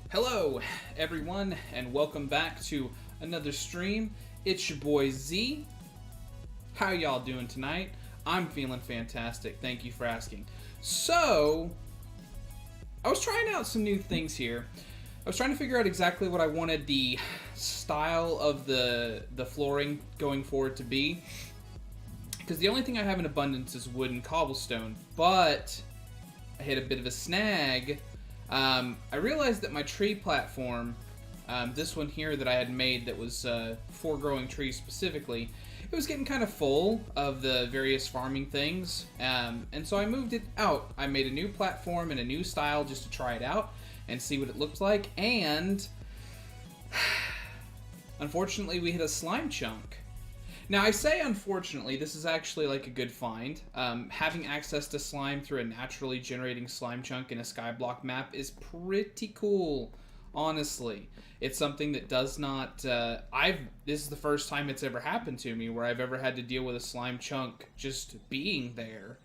Hello, everyone, and welcome back to another stream. It's your boy Z. How y'all doing tonight? I'm feeling fantastic. Thank you for asking. So, I was trying out some new things here. I was trying to figure out exactly what I wanted the style of the flooring going forward to be. Because the only thing I have in abundance is wood and cobblestone, but I hit a bit of a snag. I realized that my tree platform, this one here that I had made that was for growing trees specifically, it was getting kind of full of the various farming things, and so I moved it out. I made a new platform and a new style just to try it out and see what it looked like, and unfortunately we hit a slime chunk. Now, I say unfortunately, this is actually like a good find. Having access to slime through a naturally generating slime chunk in a skyblock map is pretty cool, honestly. It's something that does not, this is the first time it's ever happened to me where I've ever had to deal with a slime chunk just being there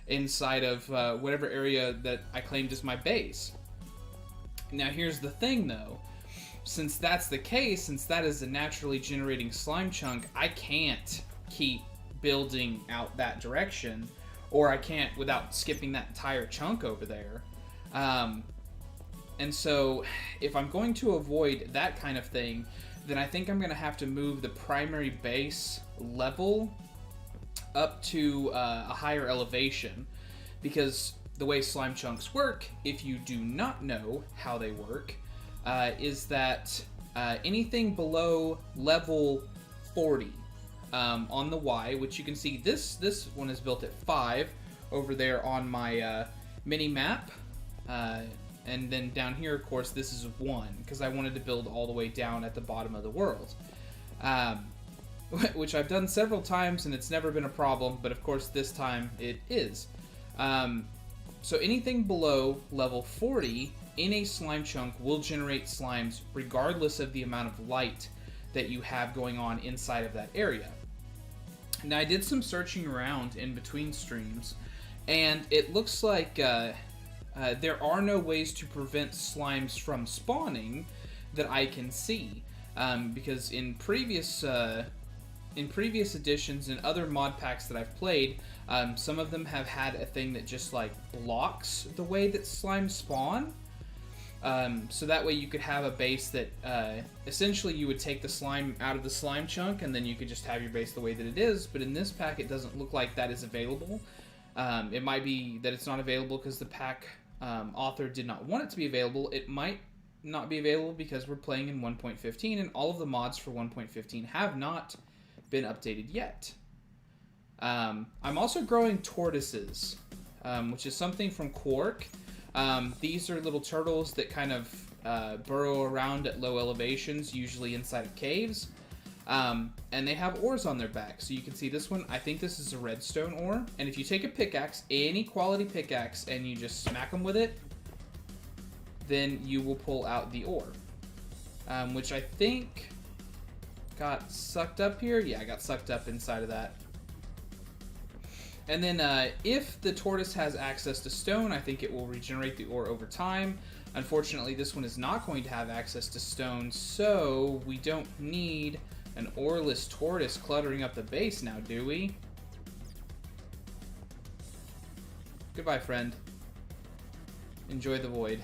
inside of whatever area that I claimed as my base. Now, here's the thing though. Since that's the case, since that is a naturally generating slime chunk, I can't keep building out that direction, or I can't without skipping that entire chunk over there. And so, if I'm going to avoid that kind of thing, then I think I'm going to have to move the primary base level up to a higher elevation, because the way slime chunks work, if you do not know how they work, is that anything below level 40 on the Y, which you can see this one is built at 5 over there on my mini map, and then down here, of course, this is 1 because I wanted to build all the way down at the bottom of the world, which I've done several times and it's never been a problem, but of course this time it is. So anything below level 40 in a slime chunk will generate slimes regardless of the amount of light that you have going on inside of that area. Now, I did some searching around in between streams, and it looks like there are no ways to prevent slimes from spawning that I can see, because in previous editions and other mod packs that I've played, some of them have had a thing that just like blocks the way that slimes spawn. So that way you could have a base that essentially you would take the slime out of the slime chunk and then you could just have your base the way that it is, but in this pack it doesn't look like that is available. It might be that it's not available because the pack author did not want it to be available. It might not be available because we're playing in 1.15 and all of the mods for 1.15 have not been updated yet. I'm also growing tortoises, which is something from Quark. These are little turtles that kind of burrow around at low elevations, usually inside of caves, and they have ores on their back. So you can see this one, I think this is a redstone ore, and if you take a pickaxe, any quality pickaxe, and you just smack them with it, then you will pull out the ore, which I think got sucked up here. Yeah, I got sucked up inside of that. And then if the tortoise has access to stone, I think it will regenerate the ore over time. Unfortunately, this one is not going to have access to stone, so we don't need an oreless tortoise cluttering up the base now, do we? Goodbye, friend. Enjoy the void.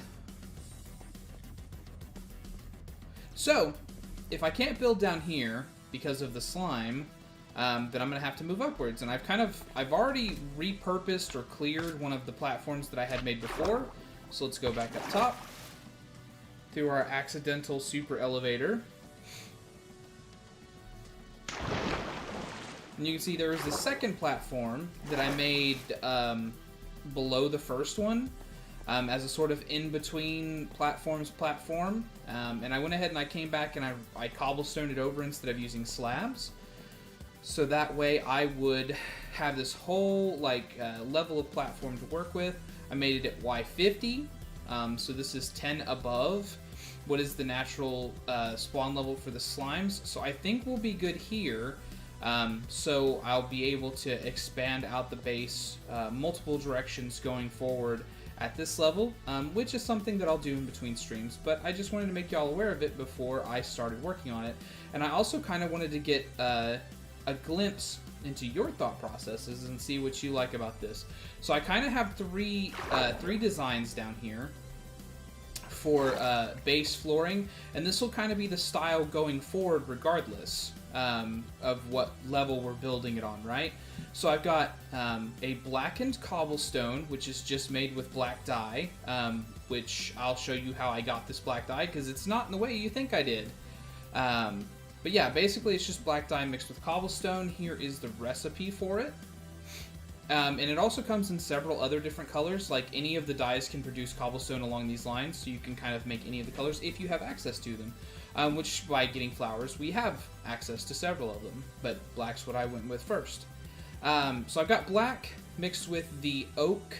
So, if I can't build down here because of the slime, then I'm going to have to move upwards. And I've already repurposed or cleared one of the platforms that I had made before. So let's go back up top through our accidental super elevator. And you can see there was the second platform that I made below the first one as a sort of in-between platform. And I went ahead and I came back and I cobblestoned it over instead of using slabs. So that way I would have this whole level of platform to work with. I made it at Y50, so this is 10 above what is the natural spawn level for the slimes. So I think we'll be good here. So I'll be able to expand out the base multiple directions going forward at this level, which is something that I'll do in between streams, but I just wanted to make y'all aware of it before I started working on it. And I also kind of wanted to get a glimpse into your thought processes and see what you like about this. So I kind of have three designs down here for base flooring, and this will kind of be the style going forward regardless of what level we're building it on, right? So I've got a blackened cobblestone, which is just made with black dye, which I'll show you how I got this black dye, because it's not in the way you think I did. But yeah, basically it's just black dye mixed with cobblestone. Here is the recipe for it. And it also comes in several other different colors. Like, any of the dyes can produce cobblestone along these lines, so you can kind of make any of the colors if you have access to them. Which, by getting flowers, we have access to several of them, but black's what I went with first. So I've got black mixed with the oak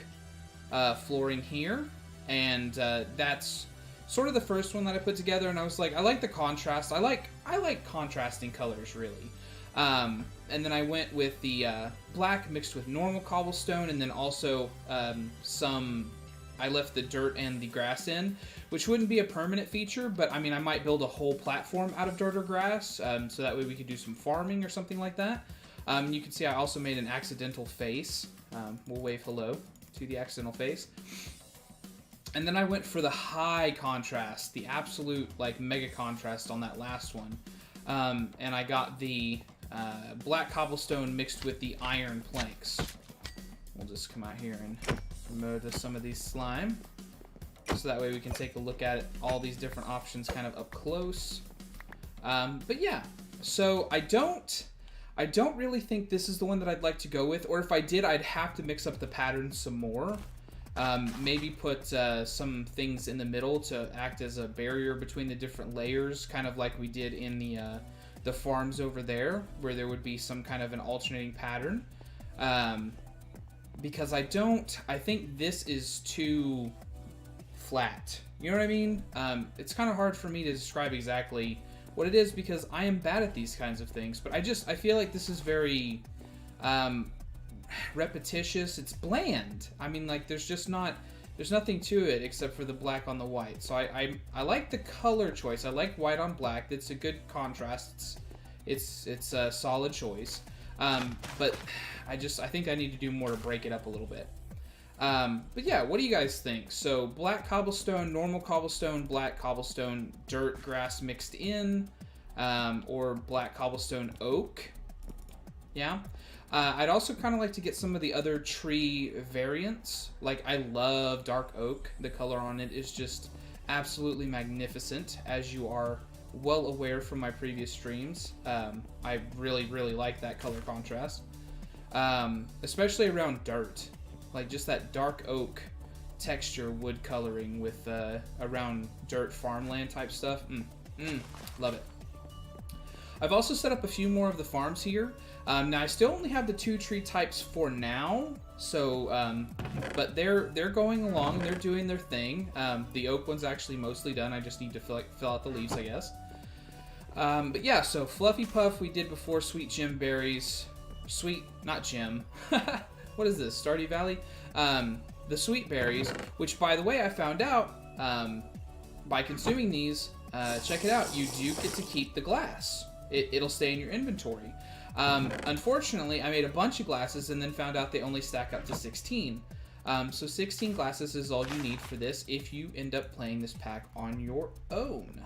flooring here, and that's sort of the first one that I put together, and I was like, I like the contrast. I like contrasting colors, really. And then I went with the black mixed with normal cobblestone, and then also I left the dirt and the grass in, which wouldn't be a permanent feature, but I mean, I might build a whole platform out of dirt or grass, so that way we could do some farming or something like that. You can see I also made an accidental face. We'll wave hello to the accidental face. And then I went for the high contrast, the absolute, like, mega contrast on that last one. And I got the black cobblestone mixed with the iron planks. We'll just come out here and murder some of these slime, so that way we can take a look at it, all these different options kind of up close. But yeah, so I don't really think this is the one that I'd like to go with, or if I did, I'd have to mix up the pattern some more. Maybe put some things in the middle to act as a barrier between the different layers, kind of like we did in the farms over there, where there would be some kind of an alternating pattern. Because I think this is too flat. You know what I mean? It's kind of hard for me to describe exactly what it is, because I am bad at these kinds of things, but I feel like this is very repetitious. It's bland. I mean, like, there's nothing to it except for the black on the white. So I like the color choice. I like white on black. It's a good contrast. It's a solid choice. But I think I need to do more to break it up a little bit. But yeah, what do you guys think? So black cobblestone, normal cobblestone, black cobblestone, dirt, grass mixed in, or black cobblestone, oak. Yeah. I'd also kind of like to get some of the other tree variants. Like, I love dark oak. The color on it is just absolutely magnificent, as you are well aware from my previous streams. I really, really like that color contrast. Especially around dirt. Like, just that dark oak texture wood coloring with around dirt farmland type stuff. Love it. I've also set up a few more of the farms here. Now I still only have the 2 tree types for now, so but they're going along. They're doing their thing. The oak one's actually mostly done. I just need to fill out the leaves, I guess. But yeah, so Fluffy Puff we did before. Sweet Gem Berries, not Gem. What is this? Stardew Valley? The sweet berries, which, by the way, I found out by consuming these. Check it out. You do get to keep the glass. It'll stay in your inventory. Unfortunately, I made a bunch of glasses and then found out they only stack up to 16. So 16 glasses is all you need for this if you end up playing this pack on your own.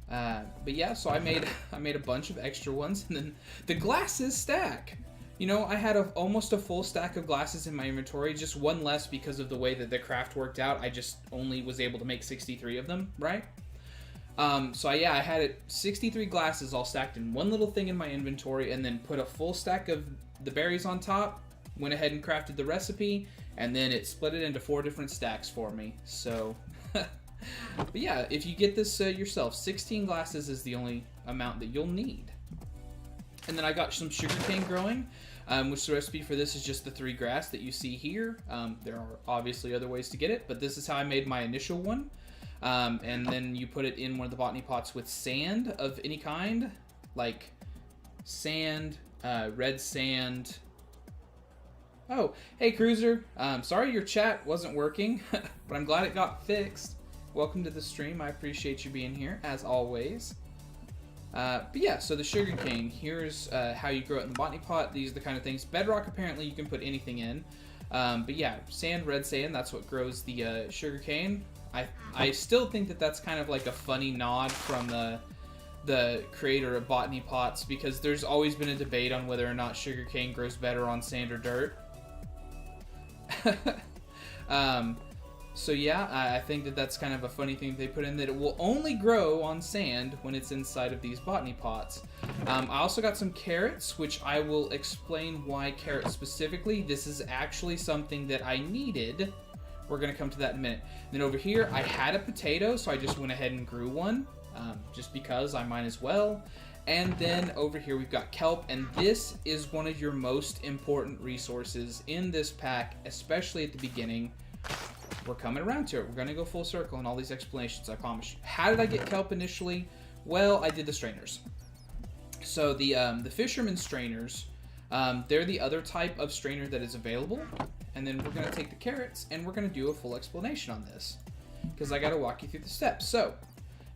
But yeah, so I made a bunch of extra ones, and then the glasses stack. You know, I had almost a full stack of glasses in my inventory, just one less because of the way that the craft worked out. I just only was able to make 63 of them, right? So yeah, I had 63 glasses all stacked in one little thing in my inventory, and then put a full stack of the berries on top, went ahead and crafted the recipe, and then it split it into 4 different stacks for me. So, but yeah, if you get this yourself, 16 glasses is the only amount that you'll need. And then I got some sugarcane growing, which the recipe for this is just the 3 grass that you see here. There are obviously other ways to get it, but this is how I made my initial one. And then you put it in one of the botany pots with sand of any kind, like sand, red sand, Oh, hey Cruiser. Sorry your chat wasn't working, but I'm glad it got fixed. Welcome to the stream. I appreciate you being here, as always. But yeah, so the sugarcane, here's how you grow it in the botany pot. These are the kind of things. Bedrock, apparently, you can put anything in. But yeah, sand, red sand, that's what grows the sugarcane. I still think that that's kind of like a funny nod from the creator of botany pots, because there's always been a debate on whether or not sugarcane grows better on sand or dirt. So yeah, I think that that's kind of a funny thing they put in, that it will only grow on sand when it's inside of these botany pots. I also got some carrots, which I will explain why carrots specifically. This is actually something that I needed. We're going to come to that in a minute. Then over here, I had a potato, so I just went ahead and grew one, just because I might as well. And then over here we've got kelp, and this is one of your most important resources in this pack, especially at the beginning. We're coming around to it. We're going to go full circle in all these explanations, I promise you. How did I get kelp initially? Well, I did the strainers. So the fisherman strainers, they're the other type of strainer that is available. And then we're going to take the carrots and we're going to do a full explanation on this, because I got to walk you through the steps. So,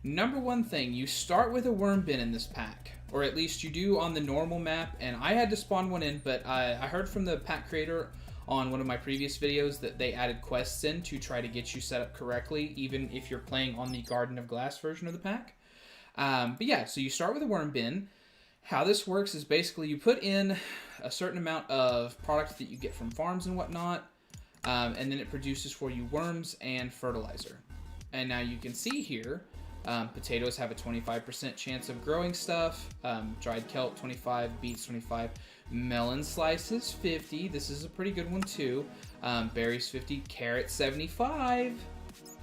number one thing, you start with a worm bin in this pack, or at least you do on the normal map. And I had to spawn one in, but I heard from the pack creator on one of my previous videos that they added quests in to try to get you set up correctly, even if you're playing on the Garden of Glass version of the pack. But yeah, so you start with a worm bin. How this works is basically you put in a certain amount of product that you get from farms and whatnot, and then it produces for you worms and fertilizer. And now you can see here, potatoes have a 25% chance of growing stuff, dried kelp 25, beets 25, melon slices 50, this is a pretty good one too, berries 50, carrots 75,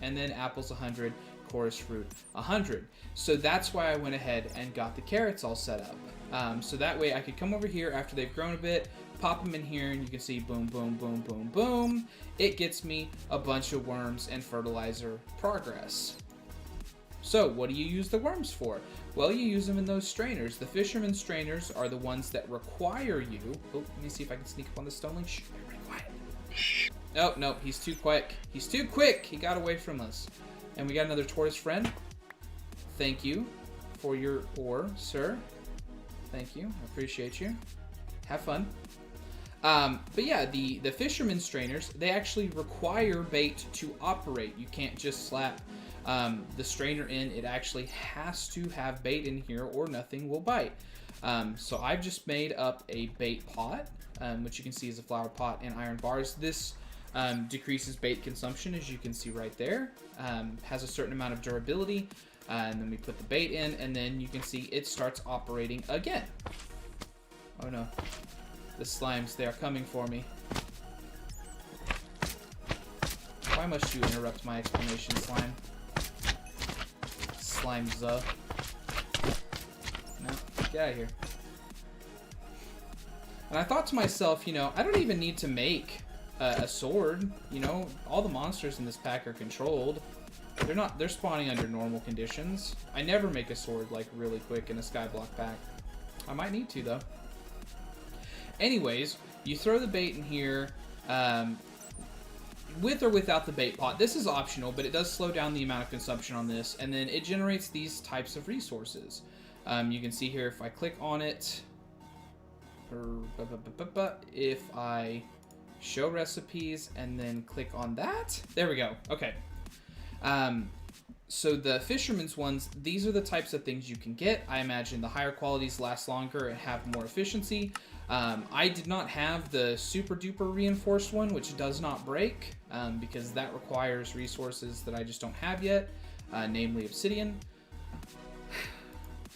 and then apples 100, chorus fruit 100. So that's why I went ahead and got the carrots all set up. So that way I could come over here after they've grown a bit, pop them in here, and you can see boom, boom, boom, boom, boom. It gets me a bunch of worms and fertilizer progress. So what do you use the worms for? Well, you use them in those strainers. The fisherman strainers are the ones that require you... Oh, let me see if I can sneak up on this stone link. Shh, everybody quiet. Oh, no, he's too quick. He's too quick. He got away from us. And we got another tortoise friend. Thank you for your ore, sir. Thank you. I appreciate you. Have fun. But yeah, the fisherman strainers, they actually require bait to operate. You can't just slap the strainer in. It actually has to have bait in here or nothing will bite. So I've just made up a bait pot, which you can see is a flower pot and iron bars. This decreases bait consumption, as you can see right there. Has a certain amount of durability. And then we put the bait in, and then you can see it starts operating again. Oh no. The slimes, they are coming for me. Why must you interrupt my explanation, slime? Slimes, No, get out of here. And I thought to myself, you know, I don't even need to make a sword. You know, all the monsters in this pack are controlled. They're spawning under normal conditions. I never make a sword, like, really quick in a skyblock pack. I might need to, though. Anyways, you throw the bait in here, with or without the bait pot. This is optional, but it does slow down the amount of consumption on this, and then it generates these types of resources. You can see here, if I click on it, if I show recipes and then click on that, there we go. Okay. So the fisherman's ones, these are the types of things you can get. I imagine the higher qualities last longer and have more efficiency. I did not have the super duper reinforced one, which does not break, because that requires resources that I just don't have yet, namely obsidian.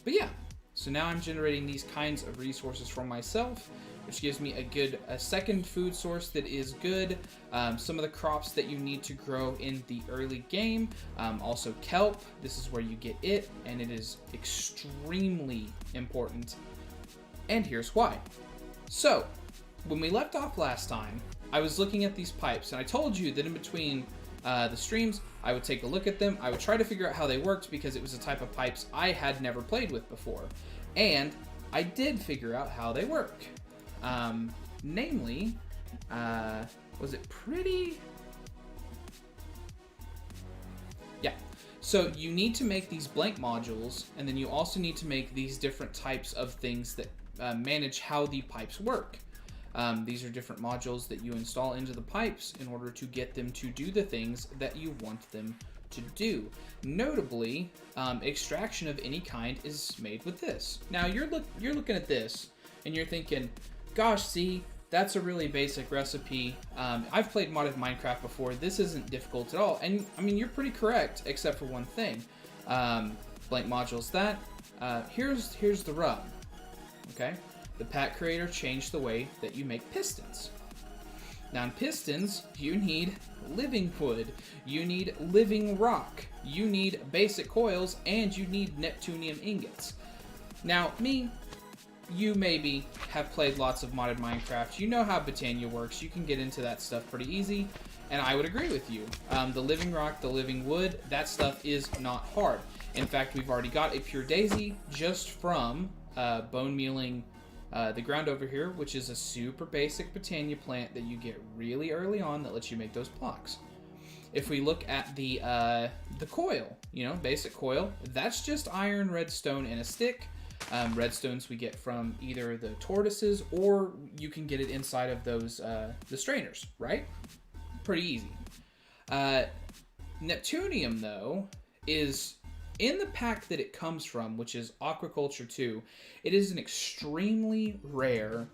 But yeah, so now I'm generating these kinds of resources for myself, which gives me a second food source that is good. Some of the crops that you need to grow in the early game. Also kelp, this is where you get it, and it is extremely important. And here's why. So, when we left off last time, I was looking at these pipes, and I told you that in between the streams, I would take a look at them. I would try to figure out how they worked, because it was a type of pipes I had never played with before. And I did figure out how they work. Namely, Was it pretty? Yeah. So you need to make these blank modules, and then you also need to make these different types of things that manage how the pipes work. These are different modules that you install into the pipes in order to get them to do the things that you want them to do. Notably, extraction of any kind is made with this. Now you're looking at this and you're thinking, gosh, see, that's a really basic recipe. I've played modded Minecraft before. This isn't difficult at all. And I mean, you're pretty correct, except for one thing. Blank modules that. Here's the rub. Okay, the pack creator changed the way that you make pistons. Now in pistons, you need living wood, you need living rock, you need basic coils, and you need Neptunium ingots. Now you maybe have played lots of modded Minecraft, you know how Botania works, you can get into that stuff pretty easy, and I would agree with you. The living rock, the living wood, that stuff is not hard. In fact, we've already got a pure daisy just from bone mealing the ground over here, which is a super basic Botania plant that you get really early on that lets you make those blocks. If we look at the coil, basic coil, that's just iron, redstone, and a stick. Redstones we get from either the tortoises, or you can get it inside of those the strainers, right? Pretty easy. Neptunium, though, is in the pack that it comes from, which is Aquaculture 2, it is an extremely rare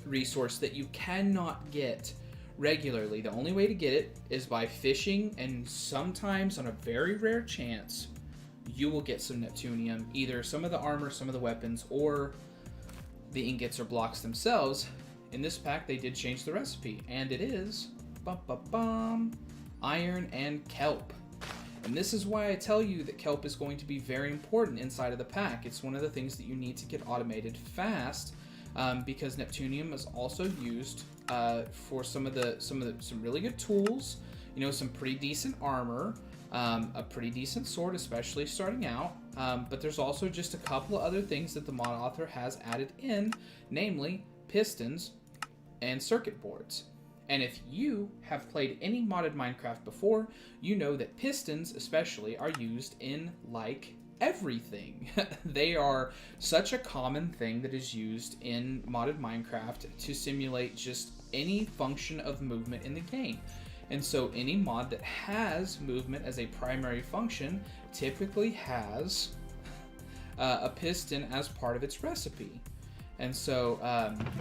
resource that you cannot get regularly. The only way to get it is by fishing, and sometimes, on a very rare chance, you will get some Neptunium, either some of the armor, some of the weapons, or the ingots or blocks themselves. In this pack, they did change the recipe, and it is iron and kelp. And this is why I tell you that kelp is going to be very important inside of the pack. It's one of the things that you need to get automated fast, because Neptunium is also used for some really good tools. Some pretty decent armor, a pretty decent sword, especially starting out. But there's also just a couple of other things that the mod author has added in, namely pistons and circuit boards. And if you have played any modded Minecraft before, you know that pistons especially are used in like everything. They are such a common thing that is used in modded Minecraft to simulate just any function of movement in the game. And so any mod that has movement as a primary function typically has a piston as part of its recipe. And so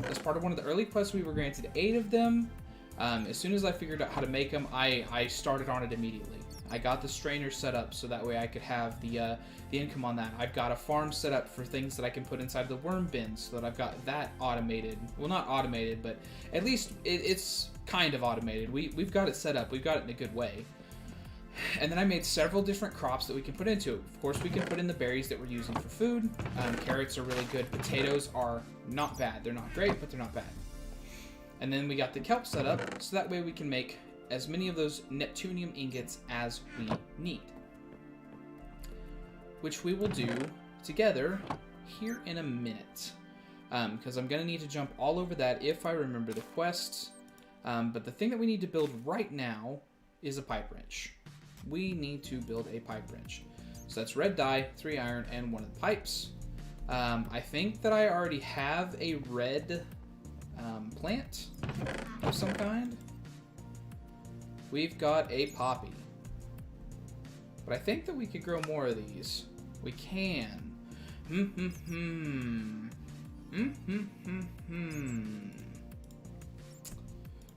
as part of one of the early quests, we were granted 8 of them. As soon as I figured out how to make them, I started on it immediately. I got the strainer set up so that way I could have the income on that. I've got a farm set up for things that I can put inside the worm bins so that I've got that automated. Well, not automated, but at least it's kind of automated. We've got it set up. We've got it in a good way. And then I made several different crops that we can put into it. Of course, we can put in the berries that we're using for food. Carrots are really good. Potatoes are not bad. They're not great, but they're not bad. And then we got the kelp set up, so that way we can make as many of those Neptunium ingots as we need. Which we will do together here in a minute. Because I'm going to need to jump all over that if I remember the quests. But the thing that we need to build right now is a pipe wrench. We need to build a pipe wrench. So that's red dye, 3 iron, and 1 of the pipes. I think that I already have a red plant of some kind. We've got a poppy. But I think that we could grow more of these. We can.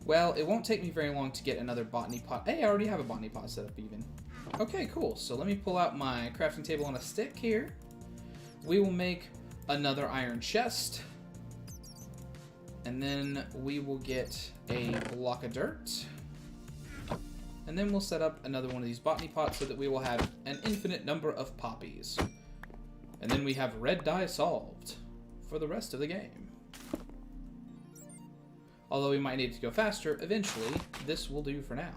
Well, it won't take me very long to get another botany pot. Hey, I already have a botany pot set up even. Okay, cool. So let me pull out my crafting table on a stick here. We will make another iron chest. And then we will get a block of dirt. And then we'll set up another one of these botany pots so that we will have an infinite number of poppies. And then we have red dye solved for the rest of the game. Although we might need to go faster eventually, this will do for now.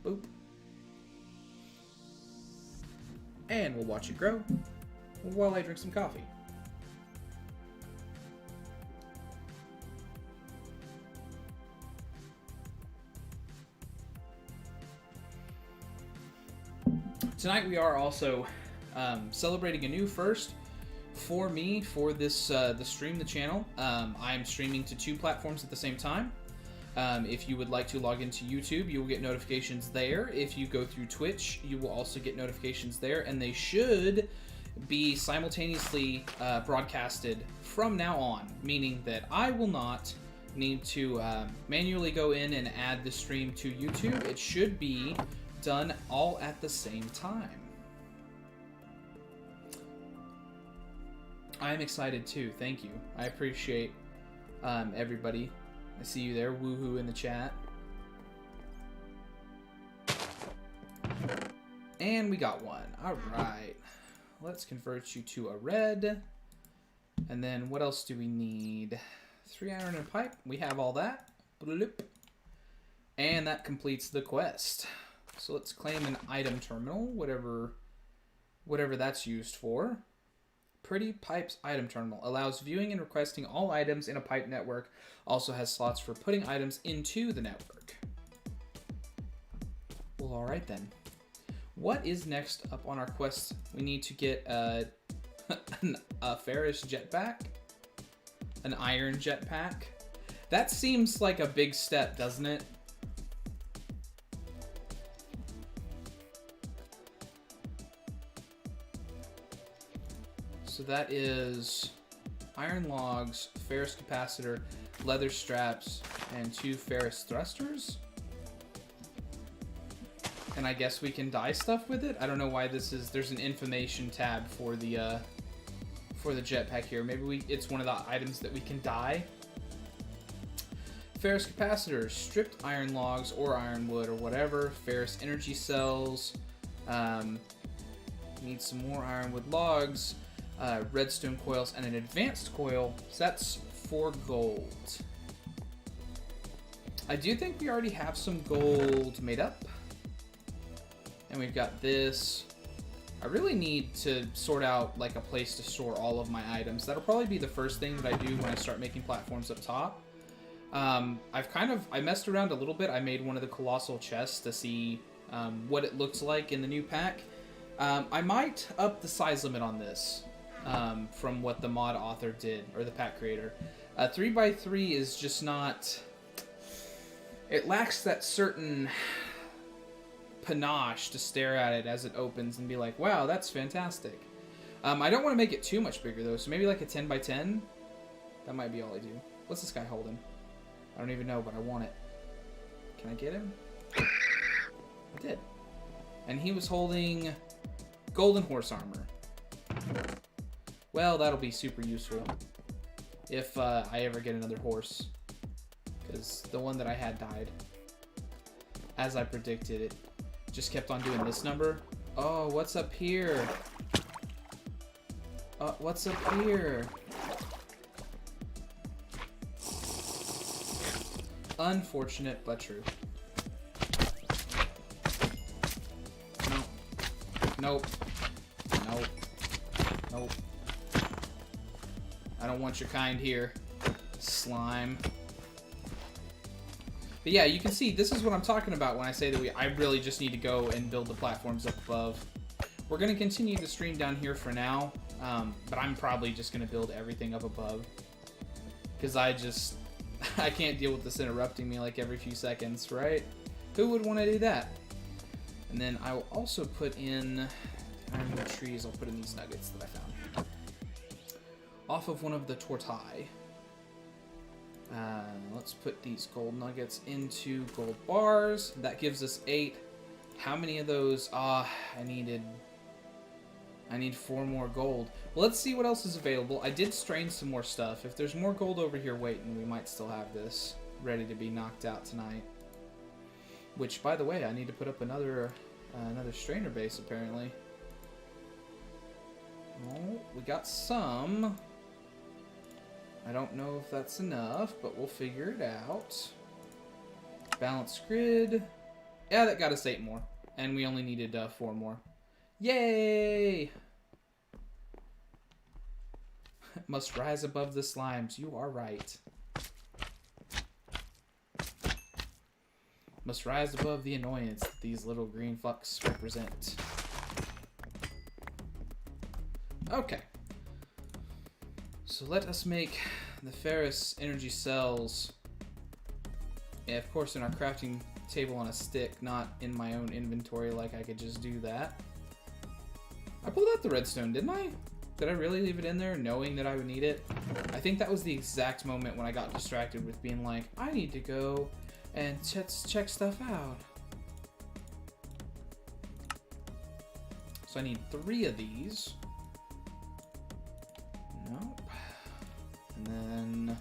Boop. And we'll watch it grow while I drink some coffee. Tonight we are also celebrating a new first for me for this the stream, the channel. I'm streaming to 2 platforms at the same time. If you would like to log into YouTube, you will get notifications there. If you go through Twitch, you will also get notifications there, and they should be simultaneously broadcasted from now on, meaning that I will not need to manually go in and add the stream to YouTube. It should be done all at the same time. I'm excited too. Thank you. I appreciate everybody. I see you there. Woohoo in the chat. And we got one. All right. Let's convert you to a red. And then what else do we need? 3 iron and a pipe. We have all that. Bloop. And that completes the quest. So let's claim an item terminal, whatever that's used for. Pretty Pipes item terminal allows viewing and requesting all items in a pipe network. Also has slots for putting items into the network. Well, all right then. What is next up on our quest? We need to get a Ferrous jetpack, an iron jetpack. That seems like a big step, doesn't it? So that is iron logs, ferrous capacitor, leather straps, and 2 ferrous thrusters. And I guess we can dye stuff with it. I don't know why this is. There's an information tab for the jetpack here. Maybe it's one of the items that we can dye. Ferrous capacitors, stripped iron logs or ironwood or whatever. Ferrous energy cells. Need some more ironwood logs. Redstone coils and an advanced coil. So that's 4 gold. I do think we already have some gold made up. And we've got this. I really need to sort out like a place to store all of my items. That'll probably be the first thing that I do when I start making platforms up top. I messed around a little bit. I made one of the colossal chests to see what it looks like in the new pack. I might up the size limit on this from what the mod author did, or the pack creator. 3x3 is just not... It lacks that certain panache to stare at it as it opens and be like, wow, that's fantastic. I don't want to make it too much bigger though, so maybe like a 10x10. That might be all I do. What's this guy holding? I don't even know, but I want it. Can I get him? I did. And he was holding golden horse armor. Well, that'll be super useful if I ever get another horse, because the one that I had died. As I predicted, it just kept on doing this number. Oh, what's up here? What's up here? Unfortunate, but true. Nope. Nope. Nope. I don't want your kind here, slime. But yeah, you can see this is what I'm talking about when I say that I really just need to go and build the platforms up above. We're going to continue the stream down here for now, but I'm probably just going to build everything up above. Because I can't deal with this interrupting me like every few seconds, right? Who would want to do that? And then I will also put in ironwood trees. I'll put in these nuggets that I found off of one of the tortai. Let's put these gold nuggets into gold bars. That gives us 8. How many of those? I need 4 more gold. Well, let's see what else is available. I did strain some more stuff. If there's more gold over here waiting, we might still have this ready to be knocked out tonight. Which, by the way, I need to put up another strainer base, apparently. Oh, we got some. I don't know if that's enough, but we'll figure it out. Balanced grid. Yeah, that got us 8 more. And we only needed 4 more. Yay! Must rise above the slimes. You are right. Must rise above the annoyance that these little green fucks represent. Okay. So let us make the ferrous energy cells. Yeah, of course, in our crafting table on a stick, not in my own inventory like I could just do that. I pulled out the redstone, didn't I? Did I really leave it in there knowing that I would need it? I think that was the exact moment when I got distracted with being like, I need to go and check stuff out. So I need 3 of these. Nope. And then...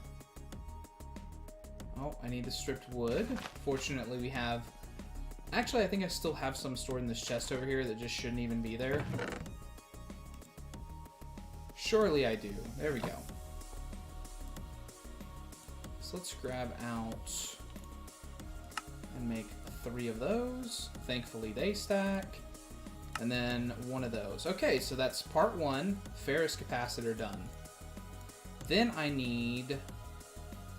oh, I need the stripped wood. Fortunately, we have... actually, I think I still have some stored in this chest over here that just shouldn't even be there. Surely I do. There we go. So let's grab out and make 3 of those. Thankfully, they stack. And then 1 of those. Okay, so that's part 1, ferrous capacitor done. Then I need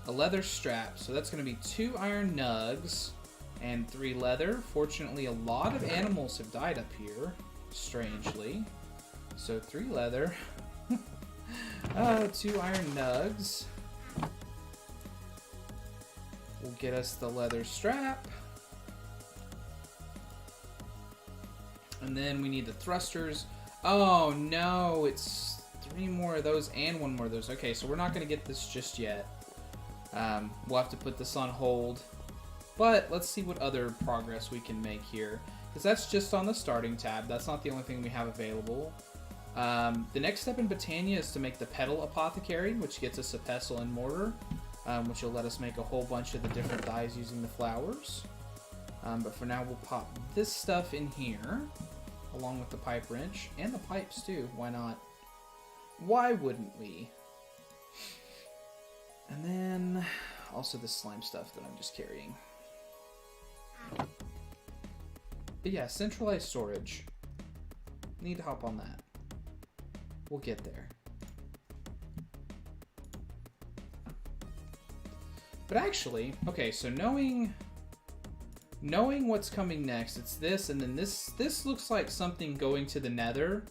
a leather strap. So that's going to be 2 iron nugs and 3 leather. Fortunately, a lot of animals have died up here, strangely. So 3 leather. 2 iron nugs will get us the leather strap. And then we need the thrusters. Oh no, it's 3 more of those and 1 more of those. Okay, so we're not going to get this just yet. We'll have to put this on hold. But let's see what other progress we can make here. Because that's just on the starting tab. That's not the only thing we have available. The next step in Britannia is to make the petal apothecary, which gets us a pestle and mortar, which will let us make a whole bunch of the different dyes using the flowers. But for now, we'll pop this stuff in here, along with the pipe wrench, and the pipes too. Why not? Why wouldn't we? And then also the slime stuff that I'm just carrying. But yeah, centralized storage. Need to hop on that. We'll get there. But actually, okay, so knowing what's coming next, it's this, and then this looks like something going to the nether,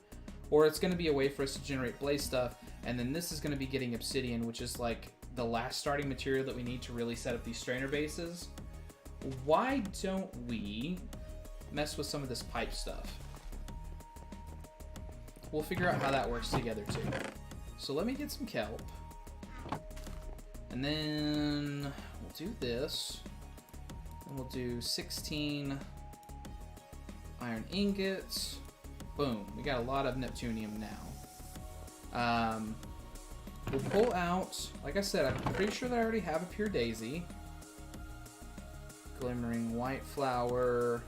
or it's going to be a way for us to generate blaze stuff, and then this is going to be getting obsidian, which is like the last starting material that we need to really set up these strainer bases. Why don't we mess with some of this pipe stuff? We'll figure out how that works together too. So let me get some kelp. And then we'll do this. And we'll do 16 iron ingots. Boom. We got a lot of Neptunium now. We'll pull out, like I said, I'm pretty sure that I already have a pure daisy. Glimmering white flower.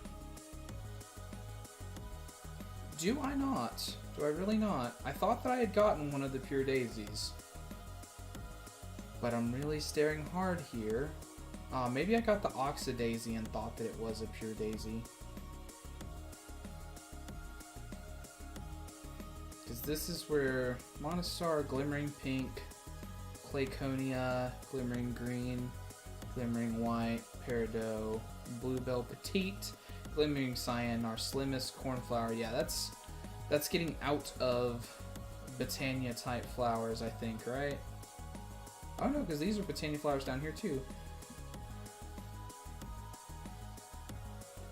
Do I not? Do I really not? I thought that I had gotten one of the pure daisies. But I'm really staring hard here. Maybe I got the oxidaisy and thought that it was a pure daisy. Because this is where Monostar, Glimmering Pink, Clayconia, Glimmering Green, Glimmering White, Peridot, Bluebell Petite, Glimmering Cyan, our slimmest cornflower. Yeah, that's getting out of Britannia type flowers, I think, right? Oh no, because these are Britannia flowers down here too.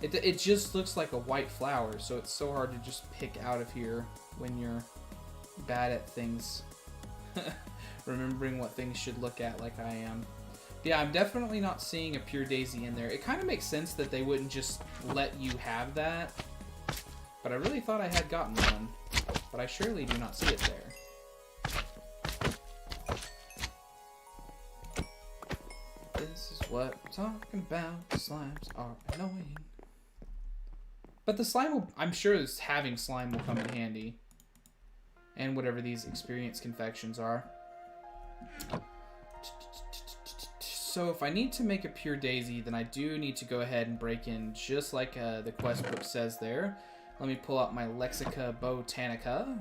It just looks like a white flower, so it's so hard to just pick out of here when you're bad at things. Remembering what things should look at like I am. Yeah, I'm definitely not seeing a pure daisy in there. It kind of makes sense that they wouldn't just let you have that. But I really thought I had gotten one. But I surely do not see it there. This is what I'm talking about. Slimes are annoying. But the slime will, I'm sure having slime will come in handy. And whatever these experience confections are. So if I need to make a pure daisy, then I do need to go ahead and break in just like the quest book says there. Let me pull out my Lexica Botanica.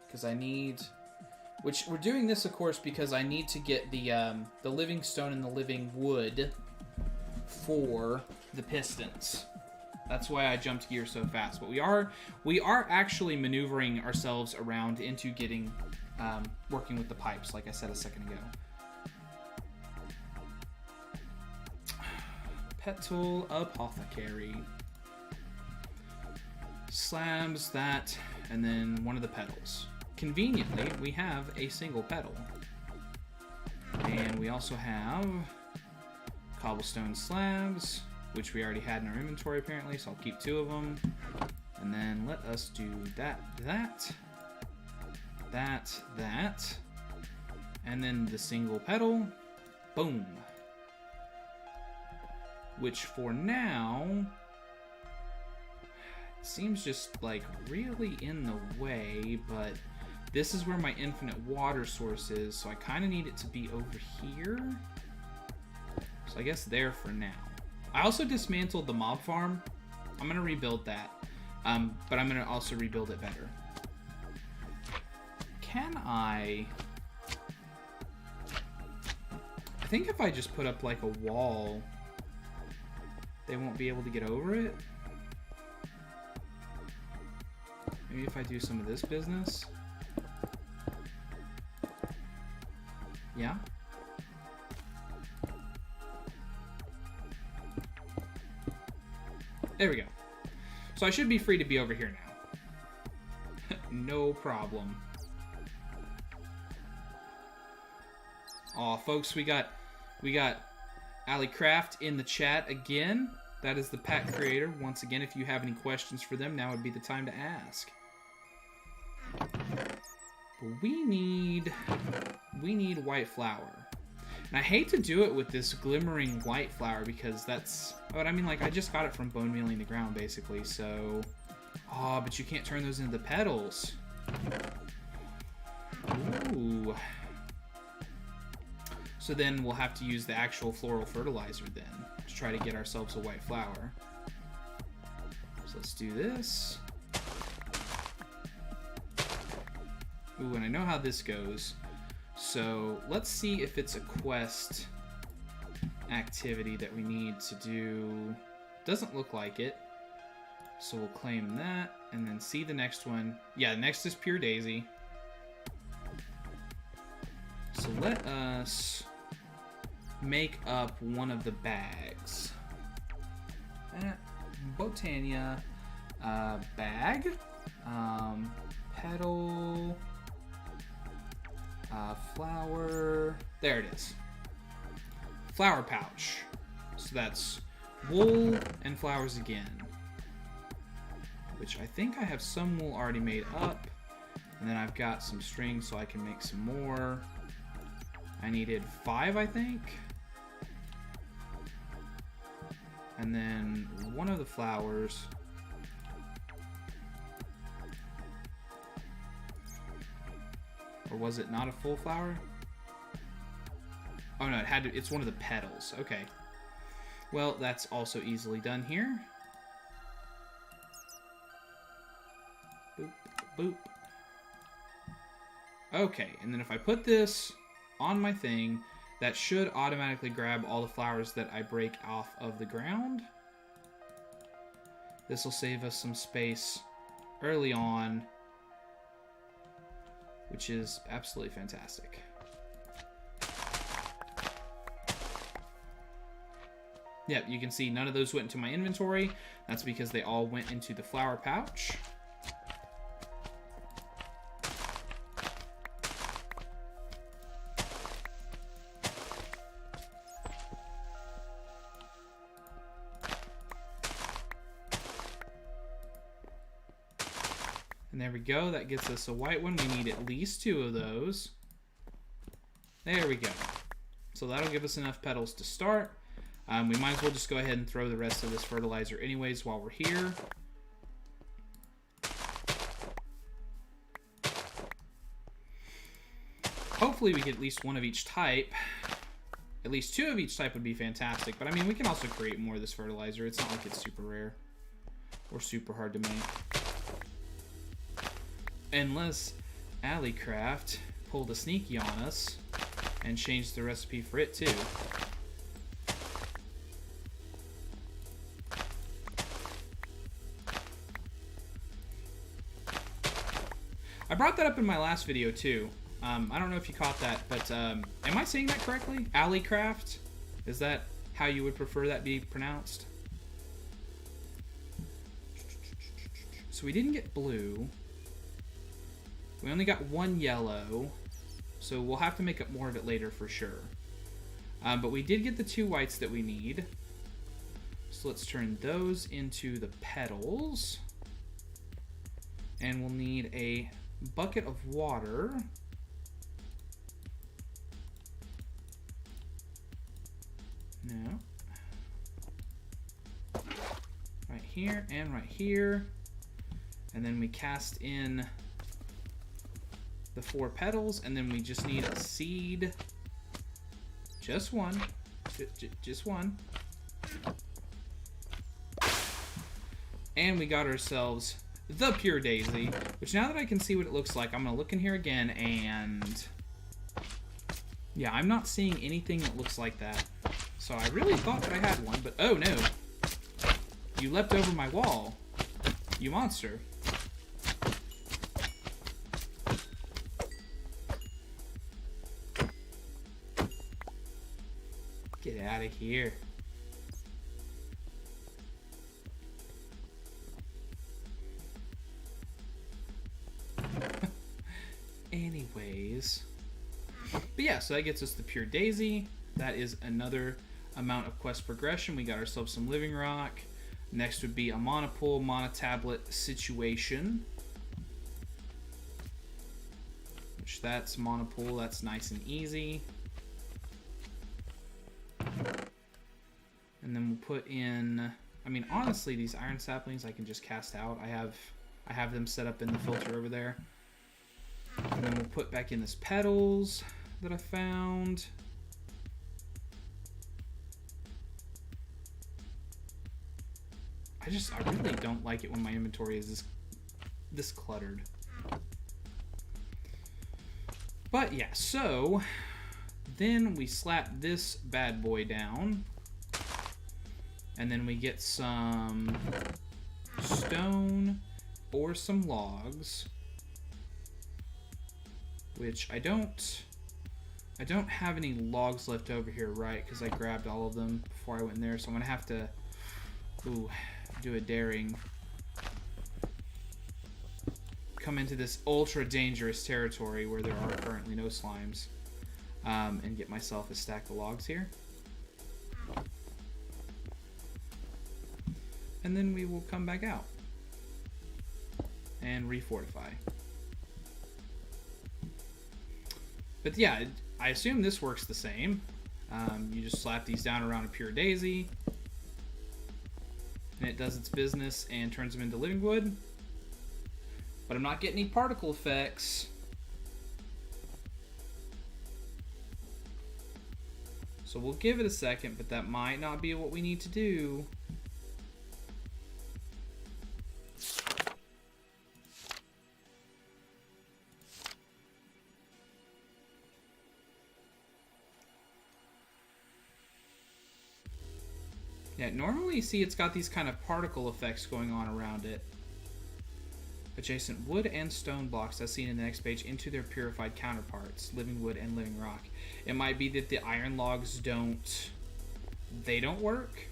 Because I need... which, we're doing this, of course, because I need to get the living stone and the living wood for the pistons. That's why I jumped gear so fast. But we are actually maneuvering ourselves around into getting working with the pipes, like I said a second ago. Petal Apothecary. Slabs that, and then one of the petals. Conveniently, we have a single petal. And we also have cobblestone slabs, which we already had in our inventory apparently, so I'll keep 2 of them. And then let us do that, and then the single petal. Boom. Which for now seems just like really in the way, but this is where my infinite water source is, so I kind of need it to be over here. So I guess there for now. I also dismantled the mob farm. I'm going to rebuild that, but I'm going to also rebuild it better. Can I think if I just put up like a wall, they won't be able to get over it. Maybe if I do some of this business. Yeah. There we go. So I should be free to be over here now. No problem. Aw, folks, we got Ali Craft in the chat again. That is the pack creator. Once again, if you have any questions for them, now would be the time to ask. But we need white flour. And I hate to do it with this glimmering white flour because that's... But I mean, like, I just got it from bone mealing the ground, basically, so... Oh, but you can't turn those into petals. Ooh. So then we'll have to use the actual floral fertilizer then to try to get ourselves a white flower. So let's do this. Ooh, and I know how this goes. So let's see if it's a quest activity that we need to do. Doesn't look like it. So we'll claim that and then see the next one. Yeah, next is Pure Daisy. So let us make up one of the bags. Botania bag, petal, flower. There it is. Flower pouch. So that's wool and flowers again. Which I think I have some wool already made up. And then I've got some string so I can make some more. I needed 5, I think. And then one of the flowers. Or was it not a full flower? Oh no, it had to, it's one of the petals. Okay. Well, that's also easily done here. Boop, boop. Okay, and then if I put this on my thing, that should automatically grab all the flowers that I break off of the ground. This will save us some space early on, which is absolutely fantastic. Yep, you can see none of those went into my inventory. That's because they all went into the flower pouch. And there we go, that gets us a white one. We need at least 2 of those. There we go. So that'll give us enough petals to start. We might as well just go ahead and throw the rest of this fertilizer anyways while we're here. Hopefully we get at least 1 of each type. At least 2 of each type would be fantastic. But I mean, we can also create more of this fertilizer. It's not like it's super rare or super hard to make. Unless Alleycraft pulled a sneaky on us and changed the recipe for it too. I brought that up in my last video too. I don't know if you caught that, but am I saying that correctly? Alleycraft? Is that how you would prefer that be pronounced? So we didn't get blue. We only got one yellow. So we'll have to make up more of it later for sure. But we did get the 2 whites that we need. So let's turn those into the petals. And we'll need a bucket of water. No. Right here and right here. And then we cast in the 4 petals, and then we just need a seed. Just one. Just one. And we got ourselves the pure daisy, which now that I can see what it looks like, I'm going to look in here again, and yeah, I'm not seeing anything that looks like that. So I really thought that I had one, but oh no. You leapt over my wall, you monster. Get out of here. Anyways. But yeah, so that gets us the pure daisy. That is another amount of quest progression. We got ourselves some living rock. Next would be a monopool, monotablet situation. Which that's monopool, that's nice and easy. And then we'll put in, I mean, honestly, these iron saplings I can just cast out. I have them set up in the filter over there. And then we'll put back in this petals that I found. I really don't like it when my inventory is this cluttered. But yeah, so then we slap this bad boy down. And then we get some stone or some logs. Which I don't have any logs left over here, right? Because I grabbed all of them before I went in there. So I'm going to have to do a daring. Come into this ultra dangerous territory where there are currently no slimes. And get myself a stack of logs here. And then we will come back out and refortify. But yeah, I assume this works the same. You just slap these down around a pure daisy, and it does its business and turns them into living wood. But I'm not getting any particle effects. So we'll give it a second, but that might not be what we need to do. Yeah, normally you see it's got these kind of particle effects going on around it. Adjacent wood and stone blocks as seen in the next page into their purified counterparts, living wood and living rock. It might be that the iron logs don't work.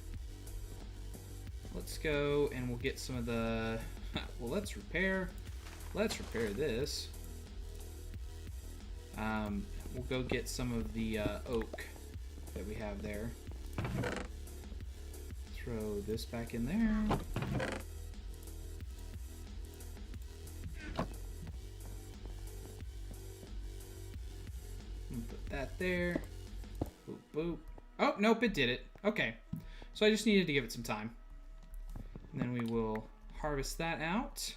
Let's go and we'll get some of the, well, let's repair this. We'll go get some of the oak that we have there. Throw this back in there. And put that there. Boop, boop. Oh, nope, it did it. Okay. So I just needed to give it some time. And then we will harvest that out.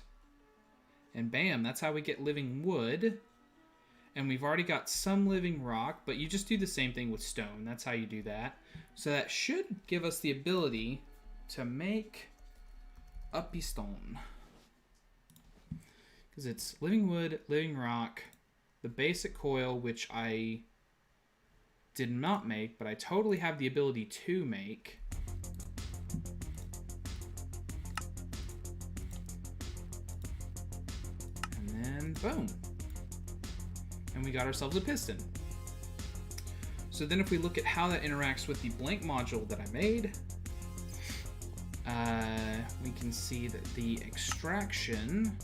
And bam, that's how we get living wood. And we've already got some living rock, but you just do the same thing with stone. That's how you do that. So that should give us the ability to make a piston. Because it's living wood, living rock, the basic coil, which I did not make, but I totally have the ability to make. And then Boom. And we got ourselves a piston. So then if we look at how that interacts with the blank module that I made, we can see that the extraction,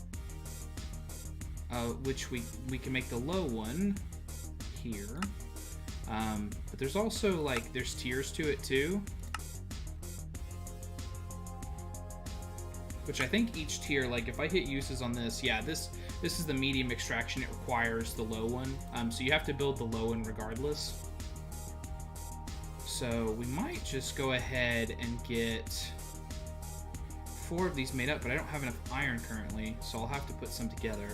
which we can make the low one here, but there's also like, there's tiers to it too, which I think each tier, like if I hit uses on this, yeah, this is the medium extraction. It requires the low one, so you have to build the low one regardless. So we might just go ahead and get 4 of these made up, but I don't have enough iron currently, so I'll have to put some together.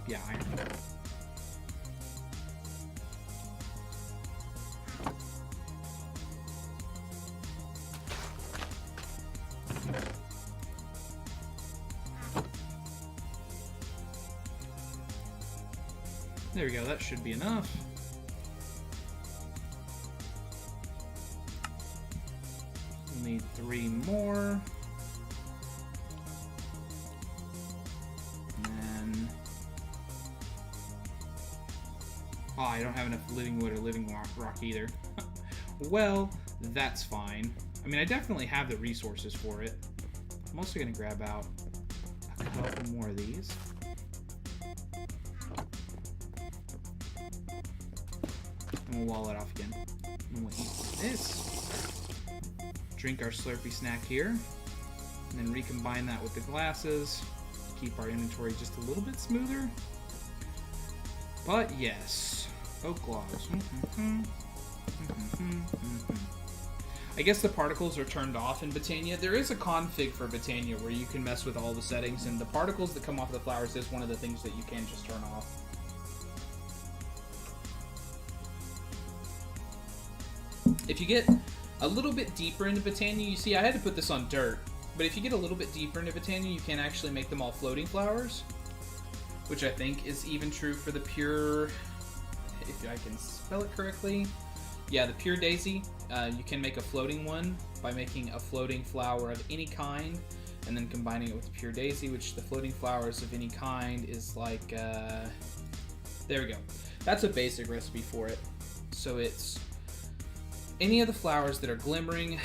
Yeah, iron. There we go, that should be enough. We'll need 3 more. And then... oh, I don't have enough living wood or living rock either. Well, that's fine. I mean, I definitely have the resources for it. I'm also going to grab out a couple more of these. And we'll wall it off again. And we'll eat this. Drink our Slurpee snack here. And then recombine that with the glasses. Keep our inventory just a little bit smoother. But yes. Oak logs. I guess the particles are turned off in Botania. There is a config for Botania where you can mess with all the settings, and the particles that come off the flowers is one of the things that you can just turn off. If you get a little bit deeper into Botania, you see I had to put this on dirt, but if you get a little bit deeper into Botania, you can actually make them all floating flowers, which I think is even true for the pure, if I can spell it correctly, yeah, the pure daisy. You can make a floating one by making a floating flower of any kind and then combining it with the pure daisy, which the floating flowers of any kind is like, there we go. That's a basic recipe for it. So it's any of the flowers that are glimmering,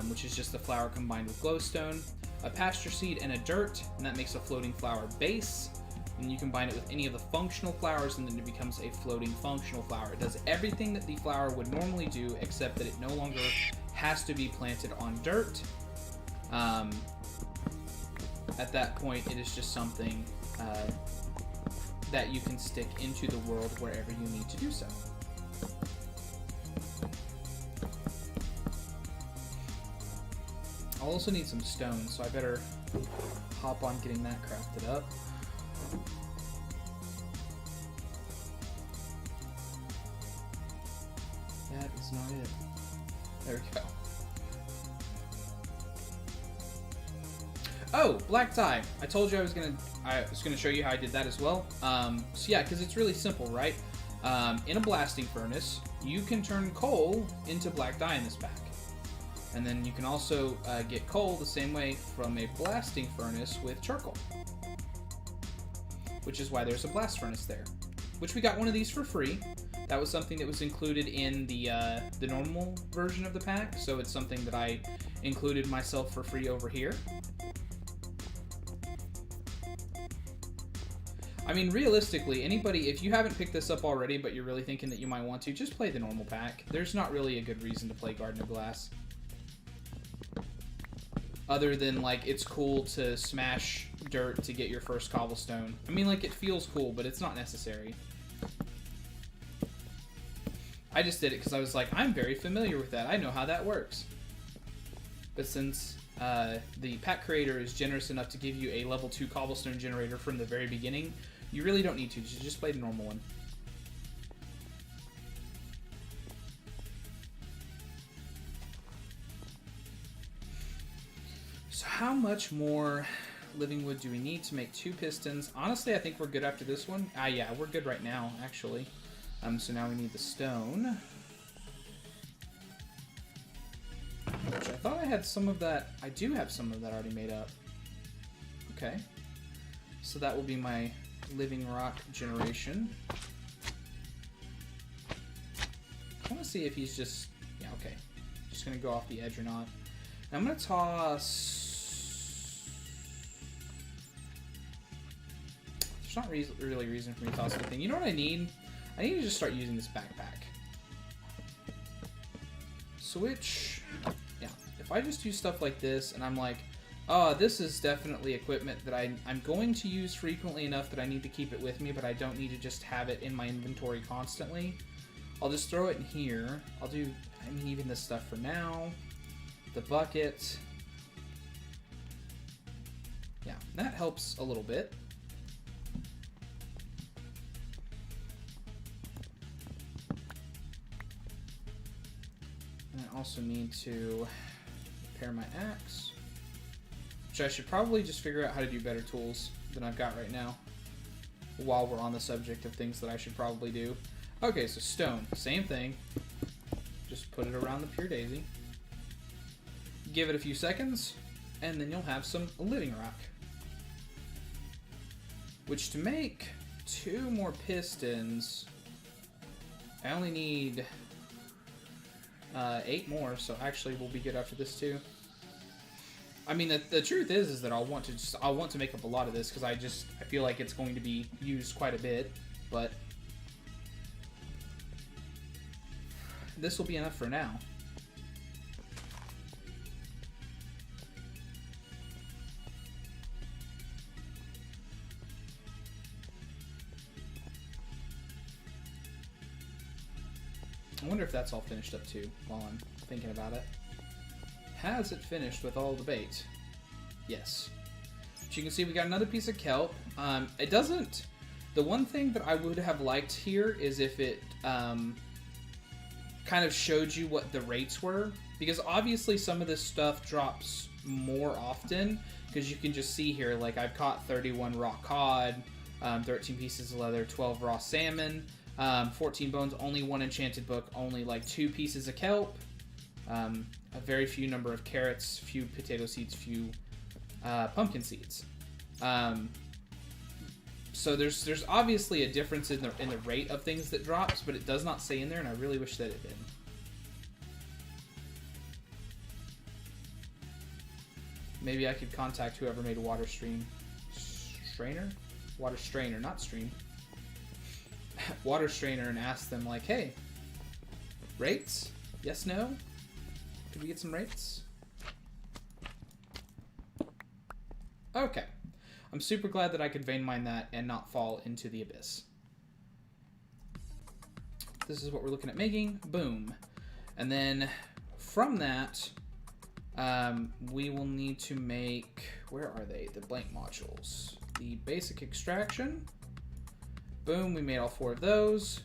which is just the flower combined with glowstone, a pasture seed, and a dirt, and that makes a floating flower base. And you combine it with any of the functional flowers, and then it becomes a floating functional flower. It does everything that the flower would normally do, except that it no longer has to be planted on dirt. At that point, it is just something that you can stick into the world wherever you need to do so. I'll also need some stone, so I better hop on getting that crafted up. That is not it. There we go. Oh, black tie. I told you I was gonna show you how I did that as well. So yeah, because it's really simple, right? In a blasting furnace, you can turn coal into black dye in this pack. And then you can also get coal the same way from a blasting furnace with charcoal. Which is why there's a blast furnace there. Which we got one of these for free. That was something that was included in the normal version of the pack, so it's something that I included myself for free over here. I mean, realistically, anybody, if you haven't picked this up already, but you're really thinking that you might want to, just play the normal pack. There's not really a good reason to play Garden of Glass. Other than, like, it's cool to smash dirt to get your first cobblestone. I mean, like, it feels cool, but it's not necessary. I just did it because I was like, I'm very familiar with that. I know how that works. But since the pack creator is generous enough to give you a level 2 cobblestone generator from the very beginning, you really don't need to. Just play the normal one. So how much more living wood do we need to make 2 pistons? Honestly, I think we're good after this one. Yeah, we're good right now, actually. So now we need the stone. torch. I thought I had some of that. I do have some of that already made up. Okay. So that will be my living rock generation. I want to see if he's just... Yeah, okay. Just going to go off the edge or not. Now I'm going to toss... There's not really a reason for me to toss anything. You know what I need? I need to just start using this backpack. Switch. Yeah. If I just do stuff like this and I'm like, oh, this is definitely equipment that I'm going to use frequently enough that I need to keep it with me, but I don't need to just have it in my inventory constantly. I'll just throw it in here. I'll do, I mean, even this stuff for now. The bucket. Yeah, that helps a little bit. And I also need to repair my axe. Which I should probably just figure out how to do better tools than I've got right now. While we're on the subject of things that I should probably do. Okay, so stone. Same thing. Just put it around the pure daisy. Give it a few seconds, and then you'll have some living rock. Which to make 2 more pistons, I only need 8 more, so actually we'll be good after this too. I mean, the truth is that I'll want to make up a lot of this because I feel like it's going to be used quite a bit, but this will be enough for now. I wonder if that's all finished up too, while I'm thinking about it. Has it finished with all the bait? Yes. But you can see we got another piece of kelp. It doesn't... The one thing that I would have liked here is if it kind of showed you what the rates were. Because obviously some of this stuff drops more often. Because you can just see here, like I've caught 31 raw cod, 13 pieces of leather, 12 raw salmon, 14 bones, only 1 enchanted book, only like 2 pieces of kelp. A very few number of carrots, few potato seeds, few pumpkin seeds. So there's obviously a difference in the rate of things that drops, but it does not say in there, and I really wish that it did. Maybe I could contact whoever made a water strainer, not stream. Water strainer, and ask them like, hey, rates? Yes, no? Could we get some rates? Okay. I'm super glad that I could vein mine that and not fall into the abyss. This is what we're looking at making. Boom. And then from that, we will need to make... Where are they? The blank modules. The basic extraction. Boom. We made all 4 of those.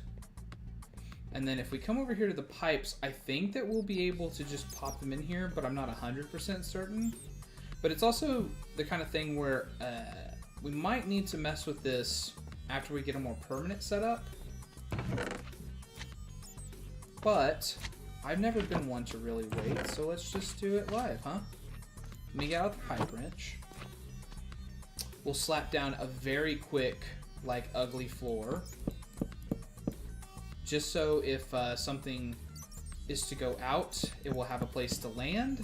And then if we come over here to the pipes, I think that we'll be able to just pop them in here, but I'm not 100% certain. But it's also the kind of thing where we might need to mess with this after we get a more permanent setup. But I've never been one to really wait, so let's just do it live, huh? Let me get out the pipe wrench. We'll slap down a very quick, like, ugly floor. Just so if something is to go out, it will have a place to land.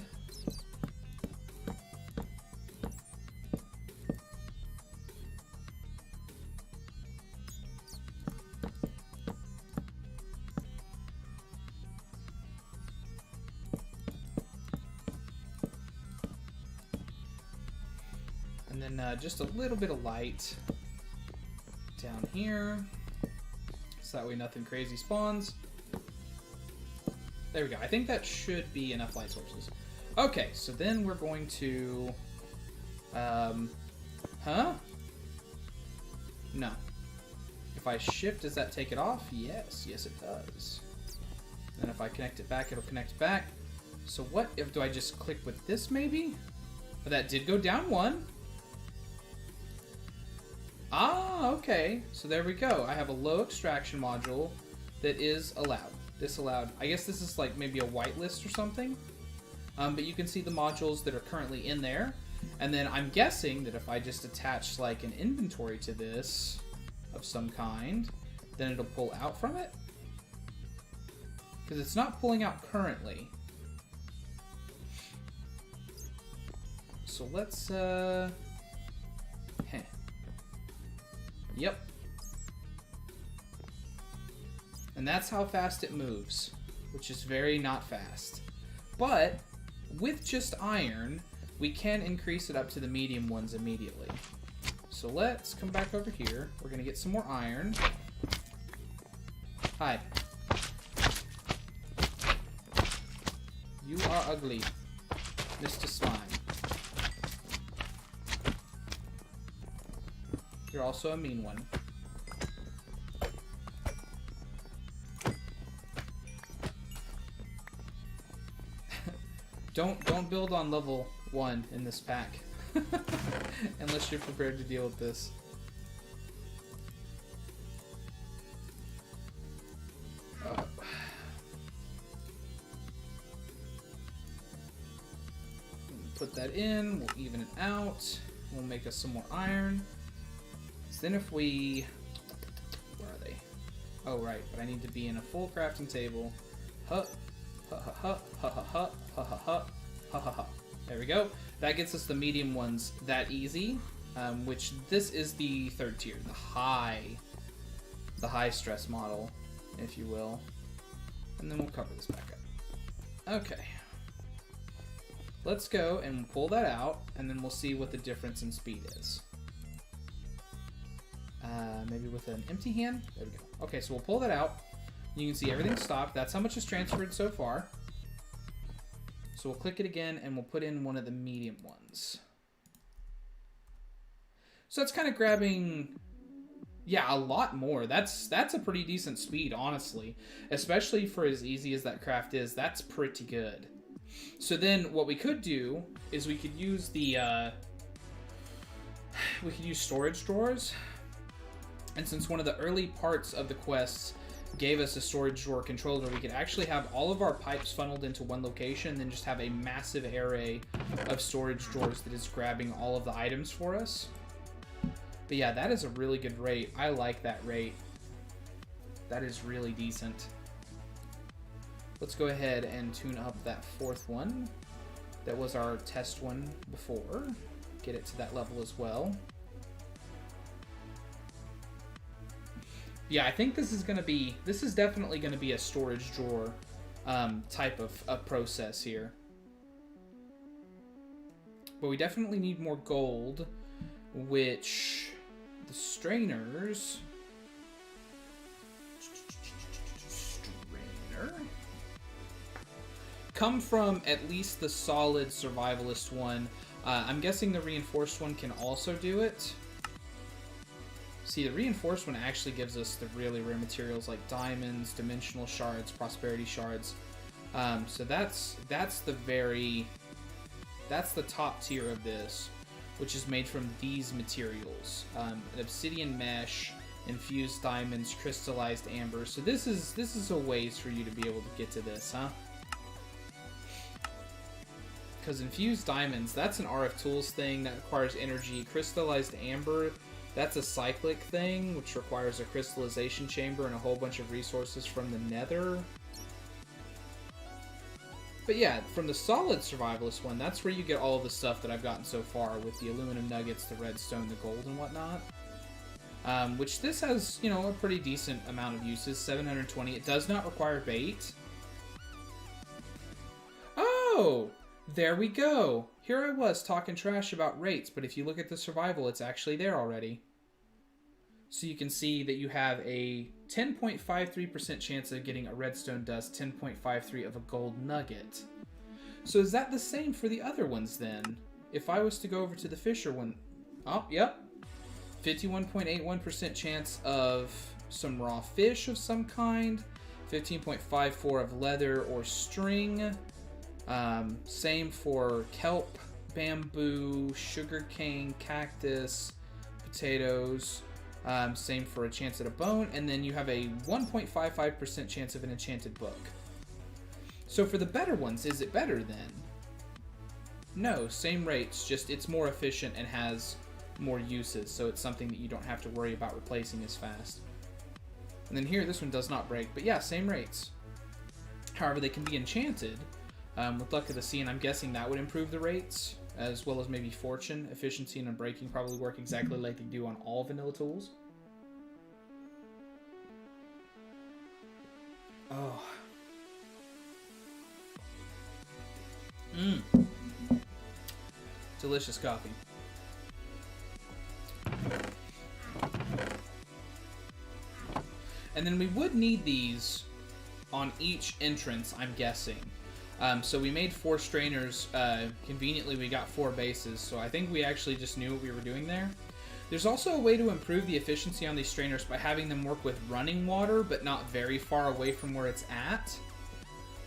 And then just a little bit of light down here. So that way nothing crazy spawns. There we go. I think that should be enough light sources. Okay, so then we're going to... Huh? No. If I shift, does that take it off? Yes. Yes, it does. And if I connect it back, it'll connect back. So what if... Do I just click with this, maybe? Oh, that did go down 1. Ah, okay. So there we go. I have a low extraction module that is allowed. Disallowed. I guess this is like maybe a whitelist or something. But you can see the modules that are currently in there. And then I'm guessing that if I just attach like an inventory to this of some kind, then it'll pull out from it. Because it's not pulling out currently. So let's, Yep. And that's how fast it moves, which is very not fast. But with just iron, we can increase it up to the medium ones immediately. So let's come back over here. We're going to get some more iron. Hi. You are ugly, Mr. Slime. You're also a mean one. Don't build on level 1 in this pack. Unless you're prepared to deal with this. Put that in, we'll even it out. We'll make us some more iron. So then if we... Where are they? Oh, right, but I need to be in a full crafting table. Huh. Ha ha ha ha ha ha ha ha ha ha ha ha. There we go. That gets us the medium ones that easy, which this is the third tier, the high stress model, if you will. And then we'll cover this back up. Okay. Let's go and pull that out, and then we'll see what the difference in speed is. Maybe with an empty hand? There we go. Okay, so we'll pull that out. You can see everything's stopped. That's how much is transferred so far. So we'll click it again, and we'll put in one of the medium ones. So that's kind of grabbing, yeah, a lot more. That's a pretty decent speed, honestly. Especially for as easy as that craft is, that's pretty good. So then what we could do is we could use the, we could use storage drawers. And since one of the early parts of the quests gave us a storage drawer controller, we could actually have all of our pipes funneled into one location and then just have a massive array of storage drawers that is grabbing all of the items for us. But yeah, that is a really good rate. I like that rate. That is really decent. Let's go ahead and tune up that fourth one. That was our test one before. Get it to that level as well. Yeah, I think this is definitely going to be a storage drawer type of process here. But we definitely need more gold, which the strainer come from at least the solid survivalist one. I'm guessing the reinforced one can also do it. See, the reinforced one actually gives us the really rare materials like diamonds, dimensional shards, prosperity shards. So that's the top tier of this, which is made from these materials: an obsidian mesh, infused diamonds, crystallized amber. So this is a ways for you to be able to get to this, huh? Because infused diamonds, that's an RF Tools thing that requires energy. Crystallized amber, that's a cyclic thing, which requires a crystallization chamber and a whole bunch of resources from the nether. But yeah, from the solid survivalist one, that's where you get all of the stuff that I've gotten so far with the aluminum nuggets, the redstone, the gold, and whatnot. Which this has, you know, a pretty decent amount of uses, 720. It does not require bait. Oh! There we go. Here I was talking trash about rates, but if you look at the survival, it's actually there already. So you can see that you have a 10.53% chance of getting a redstone dust, 10.53 of a gold nugget. So is that the same for the other ones then? If I was to go over to the Fisher one, oh, yep. 51.81% chance of some raw fish of some kind, 15.54 of leather or string. Same for kelp, bamboo, sugarcane, cactus, potatoes. Same for a chance at a bone, and then you have a 1.55% chance of an enchanted book. So for the better ones, is it better then? No, same rates, just it's more efficient and has more uses, so it's something that you don't have to worry about replacing as fast. And then here, this one does not break, but yeah, same rates. However, they can be enchanted with Luck of the Sea, and I'm guessing that would improve the rates, as well as maybe Fortune. Efficiency and Unbreaking probably work exactly like they do on all vanilla tools. Oh. Delicious coffee. And then we would need these on each entrance, I'm guessing. So we made 4 strainers. Conveniently, we got 4 bases, so I think we actually just knew what we were doing there. There's also a way to improve the efficiency on these strainers by having them work with running water, but not very far away from where it's at.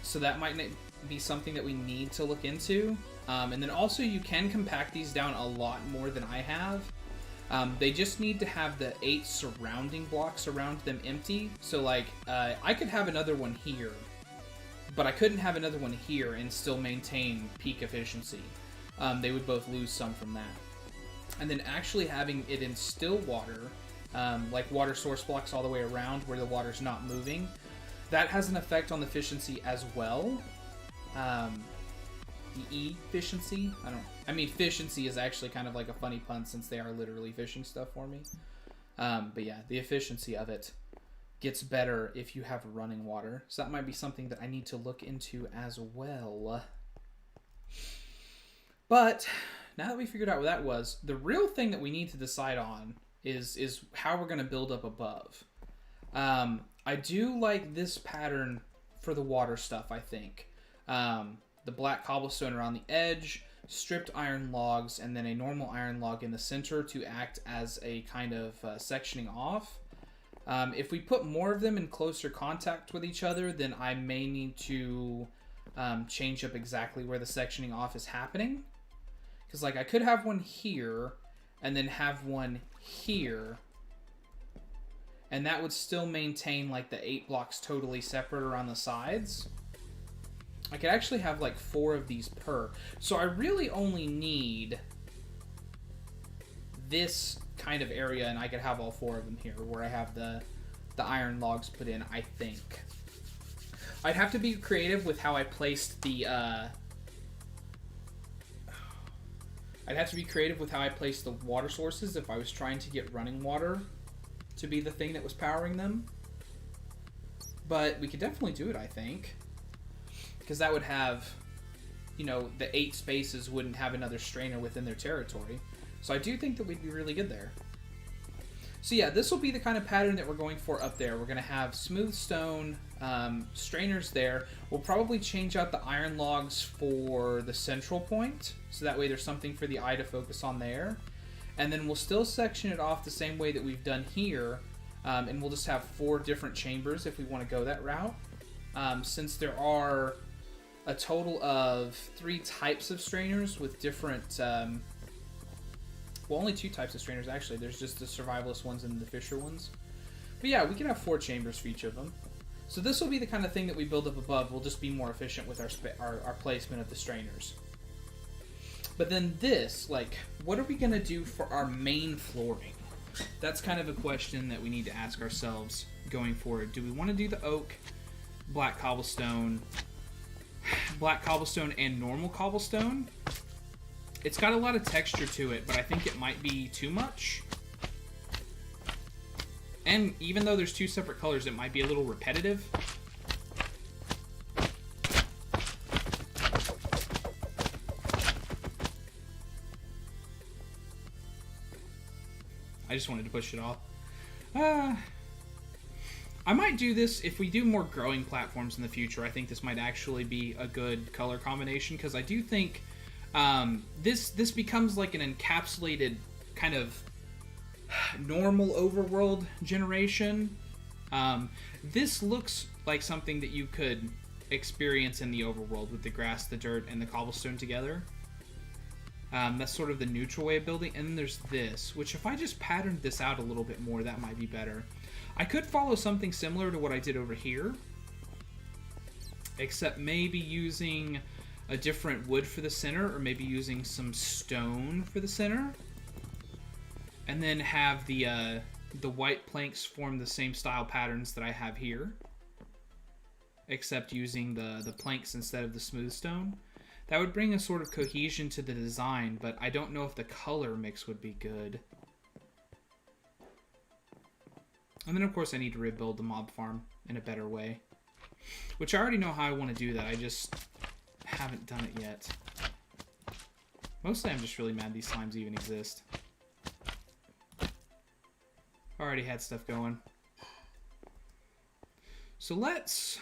So that might be something that we need to look into. And then also you can compact these down a lot more than I have. They just need to have the 8 surrounding blocks around them empty. So like, I could have another one here, but I couldn't have another one here and still maintain peak efficiency. They would both lose some from that. And then actually having it in still water, like water source blocks all the way around where the water's not moving, that has an effect on the efficiency as well. The efficiency? I mean, efficiency is actually kind of like a funny pun since they are literally fishing stuff for me. But yeah, the efficiency of it gets better if you have running water. So that might be something that I need to look into as well. But now that we figured out what that was, the real thing that we need to decide on is how we're going to build up above. I do like this pattern for the water stuff, I think. The black cobblestone around the edge, stripped iron logs, and then a normal iron log in the center to act as a kind of sectioning off. If we put more of them in closer contact with each other, then I may need to change up exactly where the sectioning off is happening. Because like I could have one here, and then have one here, and that would still maintain like the 8 blocks totally separate around the sides. I could actually have like 4 of these per. So I really only need this kind of area, and I could have all 4 of them here where I have the iron logs put in, I think. I'd have to be creative with how I placed the water sources if I was trying to get running water to be the thing that was powering them. But we could definitely do it, I think. Because that would have, you know, the 8 spaces wouldn't have another strainer within their territory. So I do think that we'd be really good there. So yeah, this will be the kind of pattern that we're going for up there. We're going to have smooth stone strainers there. We'll probably change out the iron logs for the central point, so that way there's something for the eye to focus on there. And then we'll still section it off the same way that we've done here, and we'll just have 4 different chambers if we want to go that route. Since there are a total of 3 types of strainers with different... well, only 2 types of strainers, actually. There's just the survivalist ones and the fisher ones. But yeah, we can have 4 chambers for each of them. So this will be the kind of thing that we build up above. We'll just be more efficient with our placement of the strainers. But then this, like, what are we going to do for our main flooring? That's kind of a question that we need to ask ourselves going forward. Do we want to do the oak, black cobblestone and normal cobblestone? It's got a lot of texture to it, but I think it might be too much. And even though there's 2 separate colors, it might be a little repetitive. I just wanted to push it off. I might do this if we do more growing platforms in the future. I think this might actually be a good color combination, because I do think this becomes like an encapsulated kind of normal overworld generation. This looks like something that you could experience in the overworld with the grass, the dirt, and the cobblestone together. That's sort of the neutral way of building. And then there's this, which if I just patterned this out a little bit more, that might be better. I could follow something similar to what I did over here, except maybe using a different wood for the center, or maybe using some stone for the center. And then have the white planks form the same style patterns that I have here, except using the planks instead of the smooth stone. That would bring a sort of cohesion to the design, but I don't know if the color mix would be good. And then, of course, I need to rebuild the mob farm in a better way, which I already know how I want to do that. I just haven't done it yet. Mostly, I'm just really mad these slimes even exist. Already had stuff going. So let's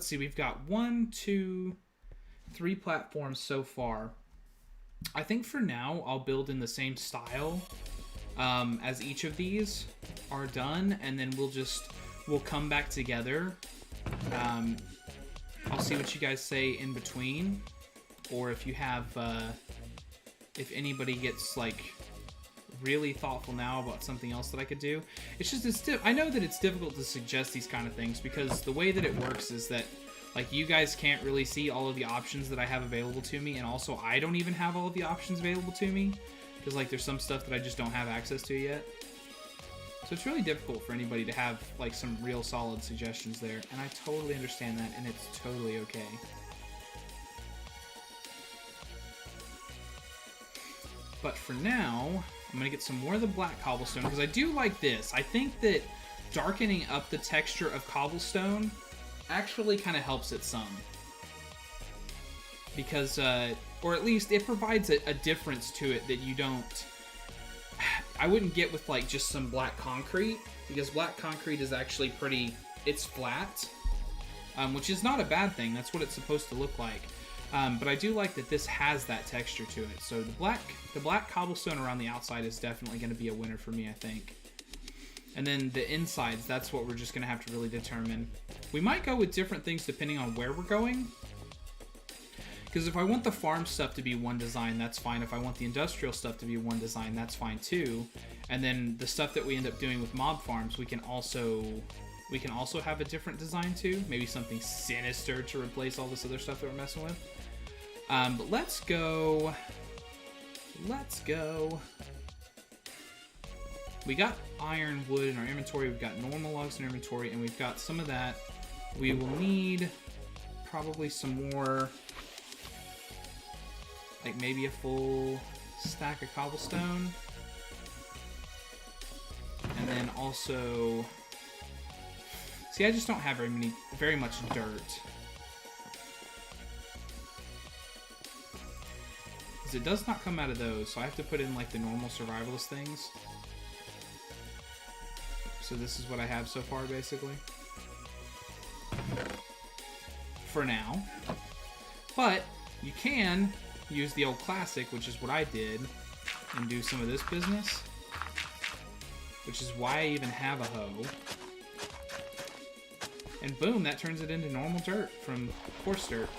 see. We've got 1, 2, 3 platforms so far. I think for now I'll build in the same style as each of these are done, and then we'll come back together. I'll see what you guys say in between, or if you have if anybody gets like really thoughtful now about something else that I could do. It's just, I know that it's difficult to suggest these kind of things because the way that it works is that like you guys can't really see all of the options that I have available to me, and also I don't even have all of the options available to me because like there's some stuff that I just don't have access to yet. So it's really difficult for anybody to have like some real solid suggestions there, and I totally understand that, and it's totally okay. But for now, I'm going to get some more of the black cobblestone, because I do like this. I think that darkening up the texture of cobblestone actually kind of helps it some. Because, or at least it provides a difference to it that you don't... I wouldn't get with, like, just some black concrete, because black concrete is actually pretty... It's flat, which is not a bad thing. That's what it's supposed to look like. But I do like that this has that texture to it. So the black cobblestone around the outside is definitely going to be a winner for me, I think. And then the insides, that's what we're just going to have to really determine. We might go with different things depending on where we're going. Because if I want the farm stuff to be one design, that's fine. If I want the industrial stuff to be one design, that's fine too. And then the stuff that we end up doing with mob farms, we can also have a different design too. Maybe something sinister to replace all this other stuff that we're messing with. But let's go. We got iron wood in our inventory. We've got normal logs in our inventory, and we've got some of that. We will need probably some more, like maybe a full stack of cobblestone. And then also, see, I just don't have very much dirt. Because it does not come out of those, so I have to put in like the normal survivalist things. So this is what I have so far, basically. For now. But you can use the old classic, which is what I did, and do some of this business. Which is why I even have a hoe. And boom, that turns it into normal dirt from coarse dirt.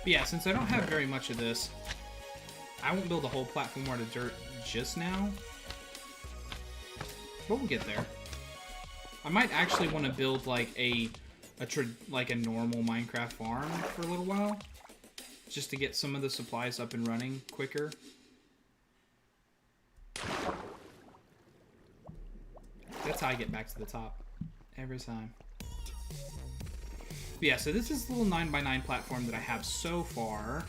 But yeah, since I don't have very much of this, I won't build a whole platform out of dirt just now. But we'll get there. I might actually want to build like a normal Minecraft farm for a little while, just to get some of the supplies up and running quicker. That's how I get back to the top every time. But yeah, so this is the little 9x9 platform that I have so far,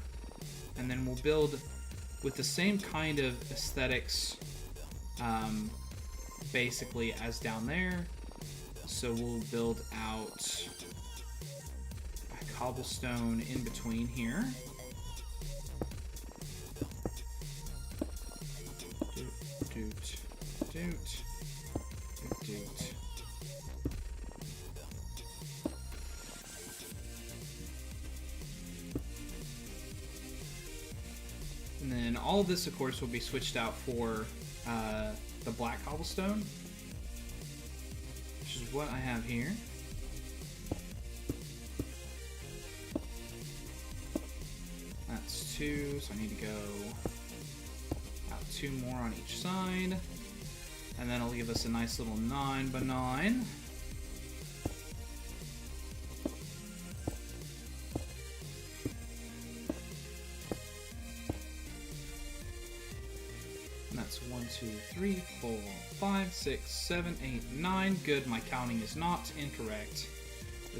and then we'll build with the same kind of aesthetics, basically as down there. So we'll build out a cobblestone in between here. Doot, doot, doot, doot, doot. then all of this, of course, will be switched out for the black cobblestone, which is what I have here. That's 2, so I need to go out 2 more on each side. And then it'll give us a nice little 9 by 9. And that's 1, 2, 3, 4, 5, 6, 7, 8, 9. Good, my counting is not incorrect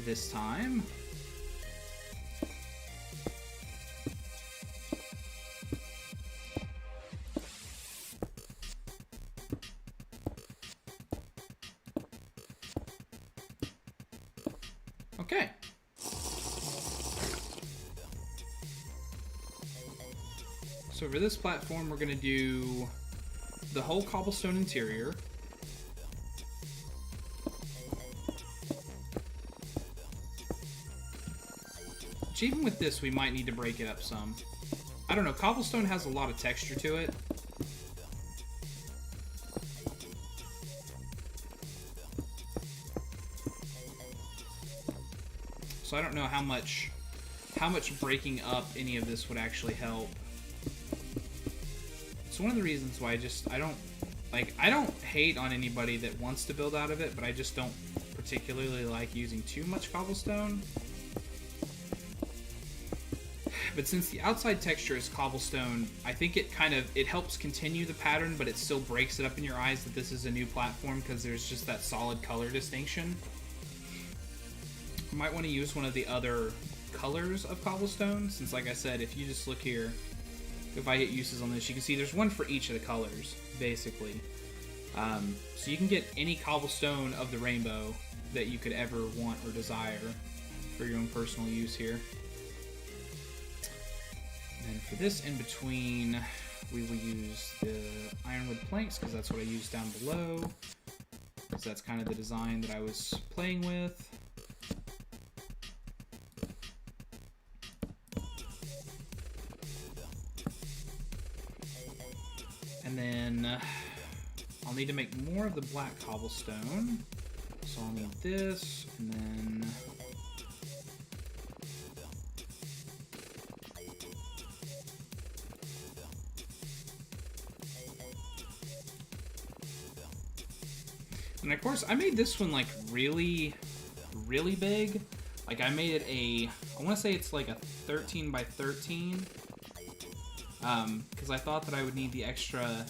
this time. Okay. So for this platform, we're going to do the whole cobblestone interior. Which even with this, we might need to break it up some. I don't know, cobblestone has a lot of texture to it. So I don't know how much breaking up any of this would actually help. It's one of the reasons why I don't hate on anybody that wants to build out of it, but I just don't particularly like using too much cobblestone. But since the outside texture is cobblestone, I think it helps continue the pattern, but it still breaks it up in your eyes that this is a new platform because there's just that solid color distinction. You might want to use one of the other colors of cobblestone, since like I said, if you just look here, if I hit uses on this, you can see there's one for each of the colors, basically. So you can get any cobblestone of the rainbow that you could ever want or desire for your own personal use here. And then for this in between, we will use the ironwood planks, because that's what I used down below. Because that's kind of the design that I was playing with. And then I'll need to make more of the black cobblestone. So I'll need this, and then of course I made this one like really big. Like I made it I want to say it's like a 13 by 13. Because I thought that I would need the extra.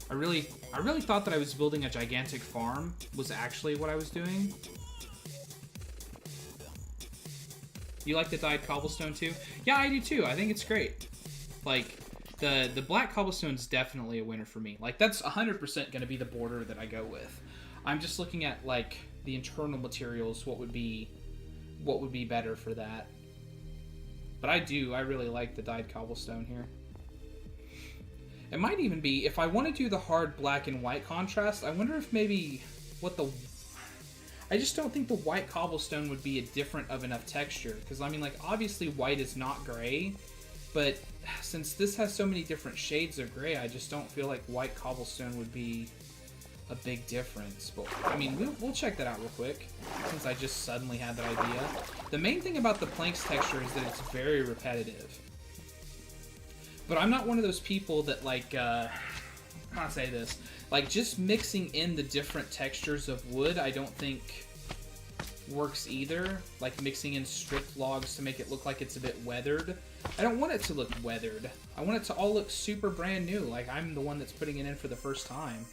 I really thought that I was building a gigantic farm was actually what I was doing. You like the dyed cobblestone too? Yeah, I do too. I think it's great. Like the black cobblestone is definitely a winner for me. Like that's 100% going to be the border that I go with. I'm just looking at like the internal materials. What would be better for that? But I really like the dyed cobblestone here. It might even be, if I want to do the hard black and white contrast, I wonder if maybe I just don't think the white cobblestone would be a different of enough texture. Because, I mean, like, obviously white is not gray, but since this has so many different shades of gray, I just don't feel like white cobblestone would be a big difference. But, I mean, we'll check that out real quick, since I just suddenly had that idea. The main thing about the planks texture is that it's very repetitive. But I'm not one of those people that, like, how do I say this? Like, just mixing in the different textures of wood, I don't think works either. Like, mixing in stripped logs to make it look like it's a bit weathered. I don't want it to look weathered. I want it to all look super brand new, like I'm the one that's putting it in for the first time.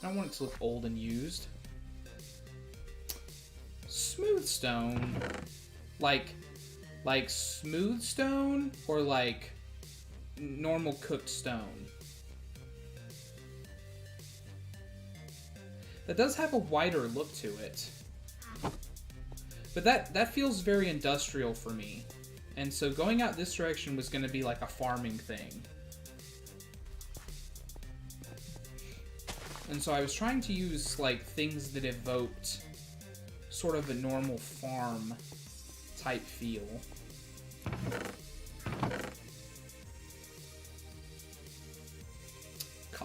I don't want it to look old and used. Smooth stone. Like smooth stone, or like normal cooked stone? That does have a whiter look to it. But that feels very industrial for me. And so going out this direction was going to be like a farming thing. And so I was trying to use like things that evoked sort of a normal farm type feel.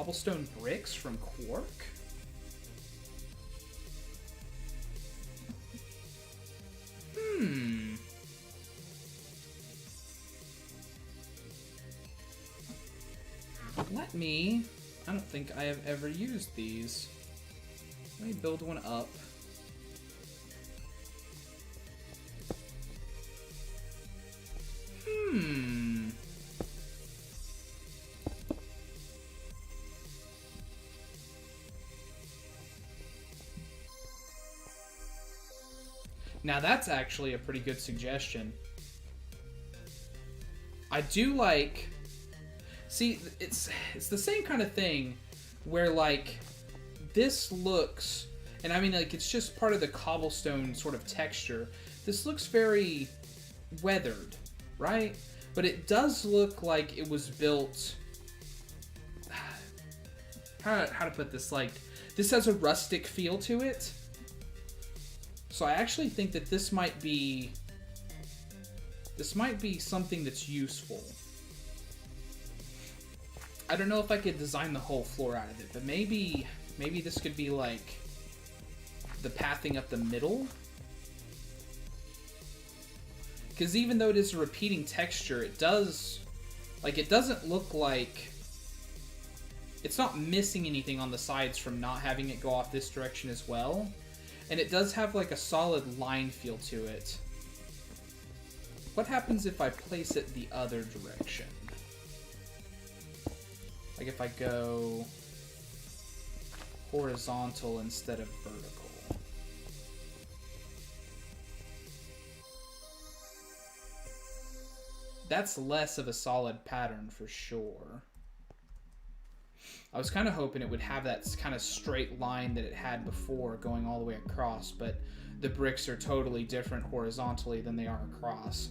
cobblestone bricks from quark? Let me... I don't think I have ever used these. Let me build one up. Now that's actually a pretty good suggestion. I do like... See, it's the same kind of thing where, like, this looks... And I mean, like, it's just part of the cobblestone sort of texture. This looks very weathered, right? But it does look like it was built... How to put this? Like, this has a rustic feel to it. So I actually think that this might be something that's useful. I don't know if I could design the whole floor out of it, but maybe this could be like the pathing up the middle. Because even though it is a repeating texture, it doesn't look like it's not missing anything on the sides from not having it go off this direction as well. And it does have like a solid line feel to it. What happens if I place it the other direction? Like if I go horizontal instead of vertical. That's less of a solid pattern for sure. I was kind of hoping it would have that kind of straight line that it had before going all the way across, but the bricks are totally different horizontally than they are across.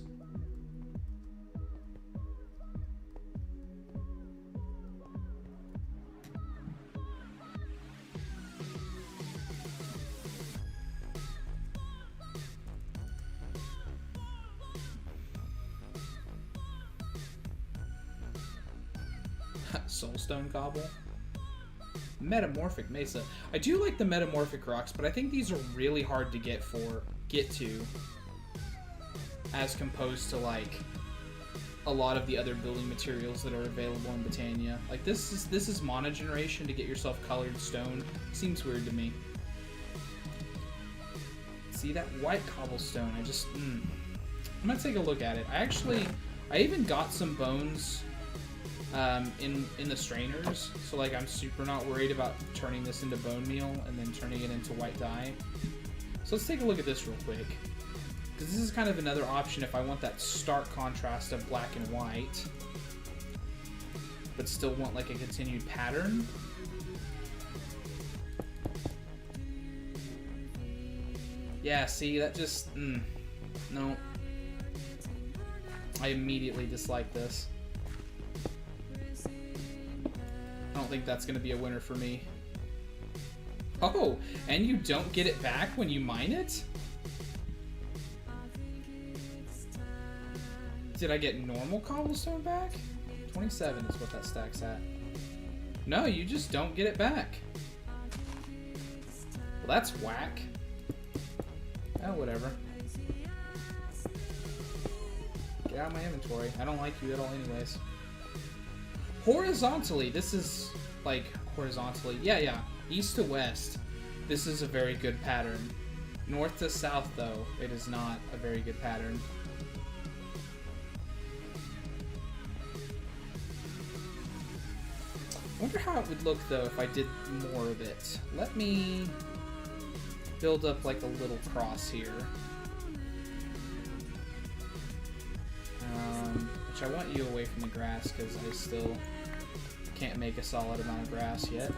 Soulstone cobble. Metamorphic mesa. I do like the metamorphic rocks, but I think these are really hard to get to as composed to like a lot of the other building materials that are available in Botania. Like this is mana generation to get yourself colored stone. Seems weird to me. See that white cobblestone? I'm gonna take a look at it. I even got some bones in the strainers, so like I'm super not worried about turning this into bone meal and then turning it into white dye. So let's take a look at this real quick, because this is kind of another option if I want that stark contrast of black and white but still want like a continued pattern. Yeah, see, that just no, I immediately dislike this. I don't think that's going to be a winner for me. Oh, and you don't get it back when you mine it? Did I get normal cobblestone back? 27 is what that stacks at. No, you just don't get it back. Well, that's whack. Oh, whatever. Get out of my inventory. I don't like you at all anyways. Horizontally, this is like horizontally. Yeah. East to west, this is a very good pattern. North to south, though, it is not a very good pattern. I wonder how it would look, though, if I did more of it. Let me build up like a little cross here. Which I want you away from the grass because I still can't make a solid amount of grass yet.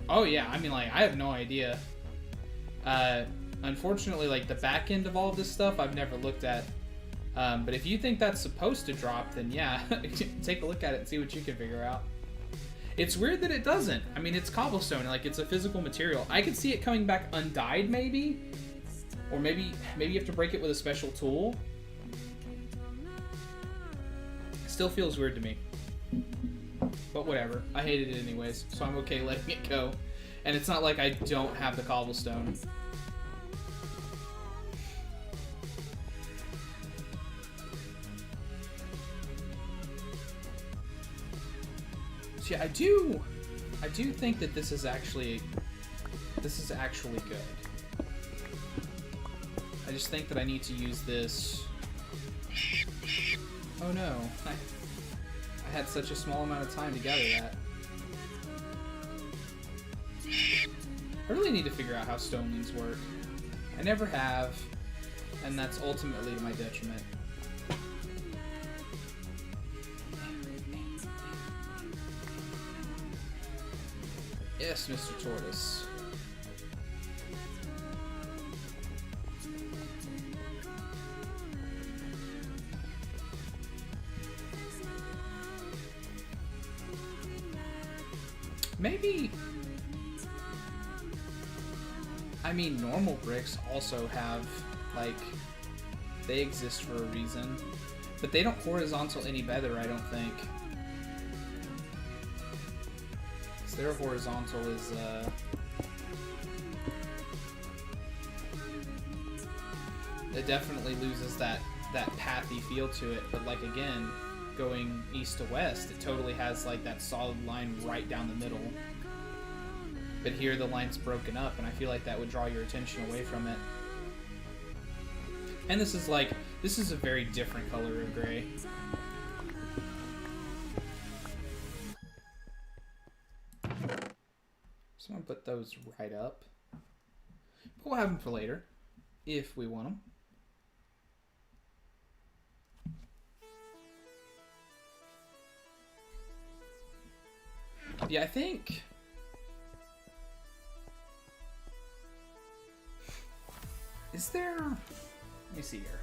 Oh yeah, I mean, like, I have no idea. Unfortunately, like the back end of all of this stuff, I've never looked at. But if you think that's supposed to drop, then yeah, take a look at it and see what you can figure out. It's weird that it doesn't. I mean, it's cobblestone, like it's a physical material. I could see it coming back undyed, maybe, or maybe you have to break it with a special tool. It still feels weird to me, but whatever. I hated it anyways, so I'm okay letting it go. And it's not like I don't have the cobblestone. Yeah, I do think that this is actually good. I just think that I need to use this. Oh no, I had such a small amount of time to gather that. I really need to figure out how stonelings work. I never have, and that's ultimately to my detriment. Yes, Mr. Tortoise. Maybe... I mean, normal bricks also have, like, they exist for a reason. But they don't horizontal any better, I don't think. Their horizontal is, it definitely loses that pathy feel to it, but like again, going east to west, it totally has like that solid line right down the middle. But here the line's broken up, and I feel like that would draw your attention away from it. And this is a very different color of gray. So I'm gonna put those right up. But we'll have them for later, if we want them. Yeah, I think... Is there... Let me see here.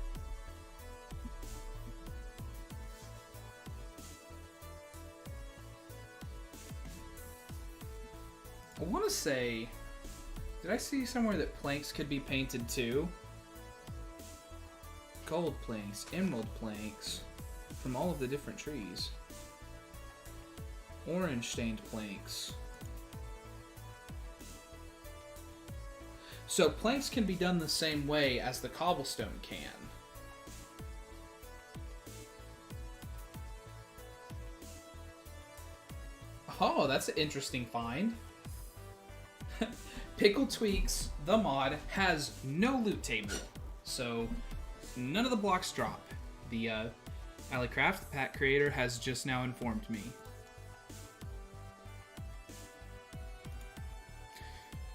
I want to say... Did I see somewhere that planks could be painted too? Gold planks, emerald planks, from all of the different trees. Orange stained planks. So planks can be done the same way as the cobblestone can. Oh, that's an interesting find. Pickle Tweaks, the mod, has no loot table. So none of the blocks drop. The Alleycraft, the pack creator, has just now informed me.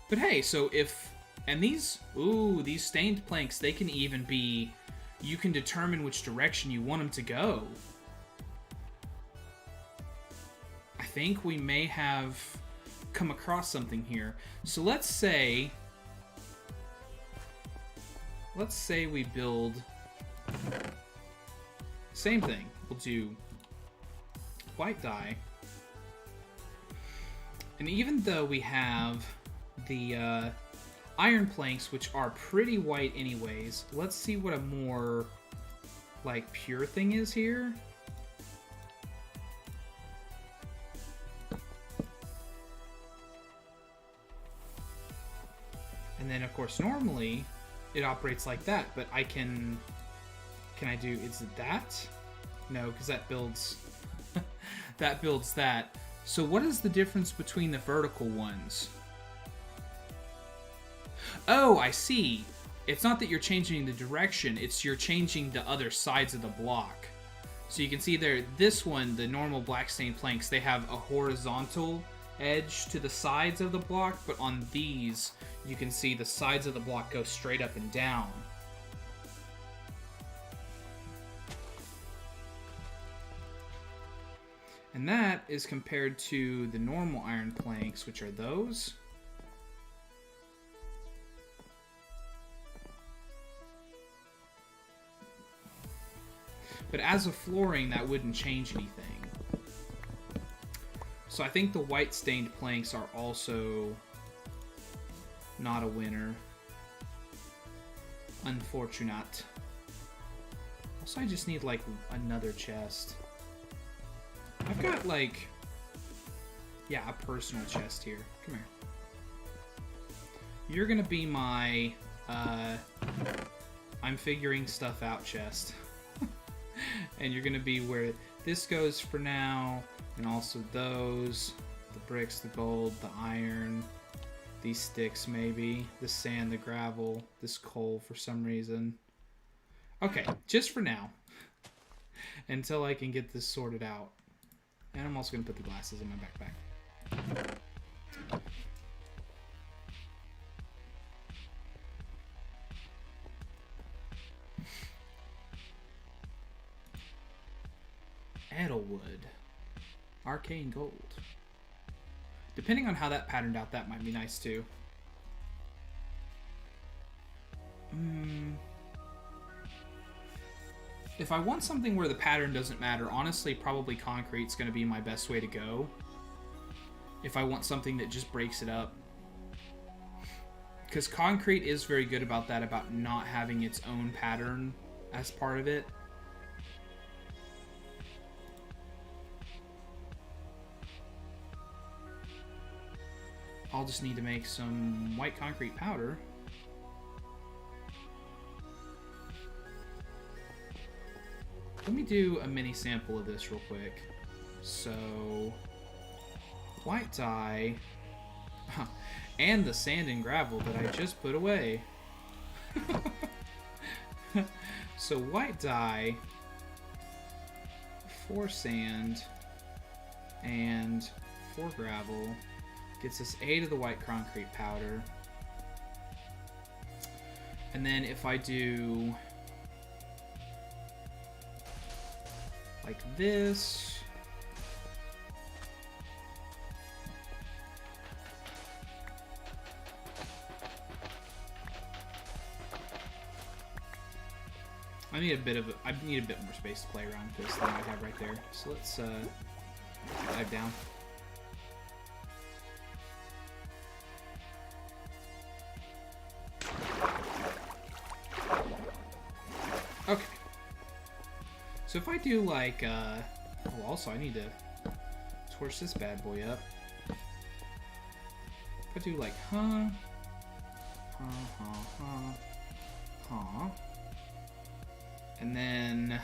But hey, so if... And these stained planks, they can even be... You can determine which direction you want them to go. I think we may have come across something here. So let's say we build... Same thing. We'll do white dye. And even though we have the iron planks, which are pretty white anyways, let's see what a more like pure thing is here. And then of course normally it operates like that, but I can I do, is it that? No, because that builds that builds that. So what is the difference between the vertical ones? Oh, I see. It's not that you're changing the direction, it's you're changing the other sides of the block. So you can see there, this one, the normal black stained planks, they have a horizontal edge to the sides of the block, but on these, you can see the sides of the block go straight up and down. And that is compared to the normal iron planks, which are those. But as a flooring, that wouldn't change anything. So I think the white stained planks are also not a winner. Unfortunate. Also, I just need, like, another chest. I've got, like... Yeah, a personal chest here. Come here. You're gonna be my, I'm figuring stuff out chest. And you're gonna be where this goes for now, and also those, the bricks, the gold, the iron, these sticks maybe, the sand, the gravel, this coal for some reason. Okay, just for now. Until I can get this sorted out. And I'm also gonna put the glasses in my backpack. Edelwood. Arcane gold. Depending on how that patterned out, that might be nice too. If I want something where the pattern doesn't matter, honestly, probably concrete's going to be my best way to go. If I want something that just breaks it up. Because concrete is very good about that, about not having its own pattern as part of it. I'll just need to make some white concrete powder. Let me do a mini sample of this real quick. So, white dye, and the sand and gravel that I just put away. So white dye, 4 sand, and 4 gravel gets us 8 of the white concrete powder. And then if I do like this, I need a bit more space to play around with this thing I have right there. So let's dive down. Okay. So if I do like, oh, also I need to torch this bad boy up. If I do like, and then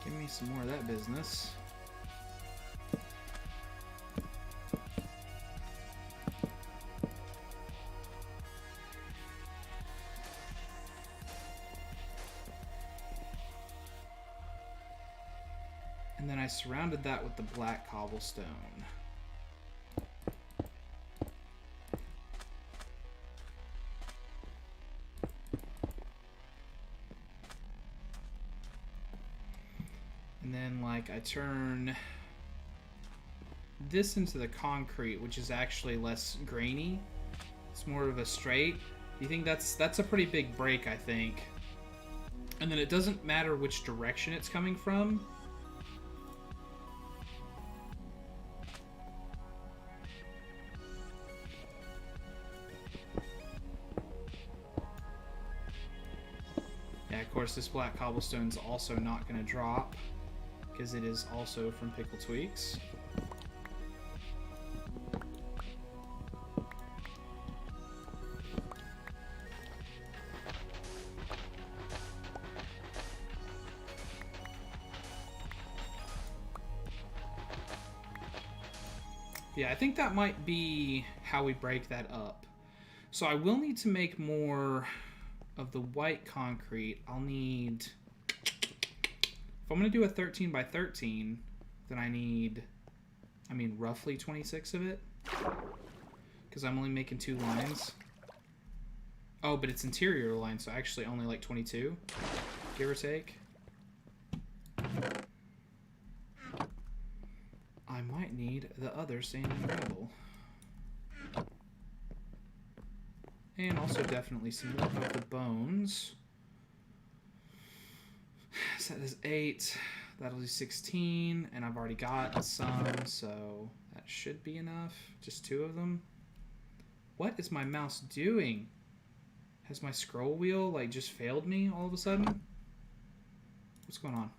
give me some more of that business. And then I surrounded that with the black cobblestone. And then, like, I turn this into the concrete, which is actually less grainy. It's more of a straight. You think that's a pretty big break, I think. And then it doesn't matter which direction it's coming from. Of course, this black cobblestone is also not going to drop because it is also from Pickle Tweaks. Yeah, I think that might be how we break that up. So I will need to make more of the white concrete. I'll need, if I'm going to do a 13 by 13, then I need, roughly 26 of it. Because I'm only making 2 lines. Oh, but it's interior lines, so actually only like 22, give or take. might need the other sanding gravel. And also definitely some more of the bones. So that is 8. That'll be 16. And I've already got some, so that should be enough. Just 2 of them. What is my mouse doing? Has my scroll wheel like just failed me all of a sudden? What's going on?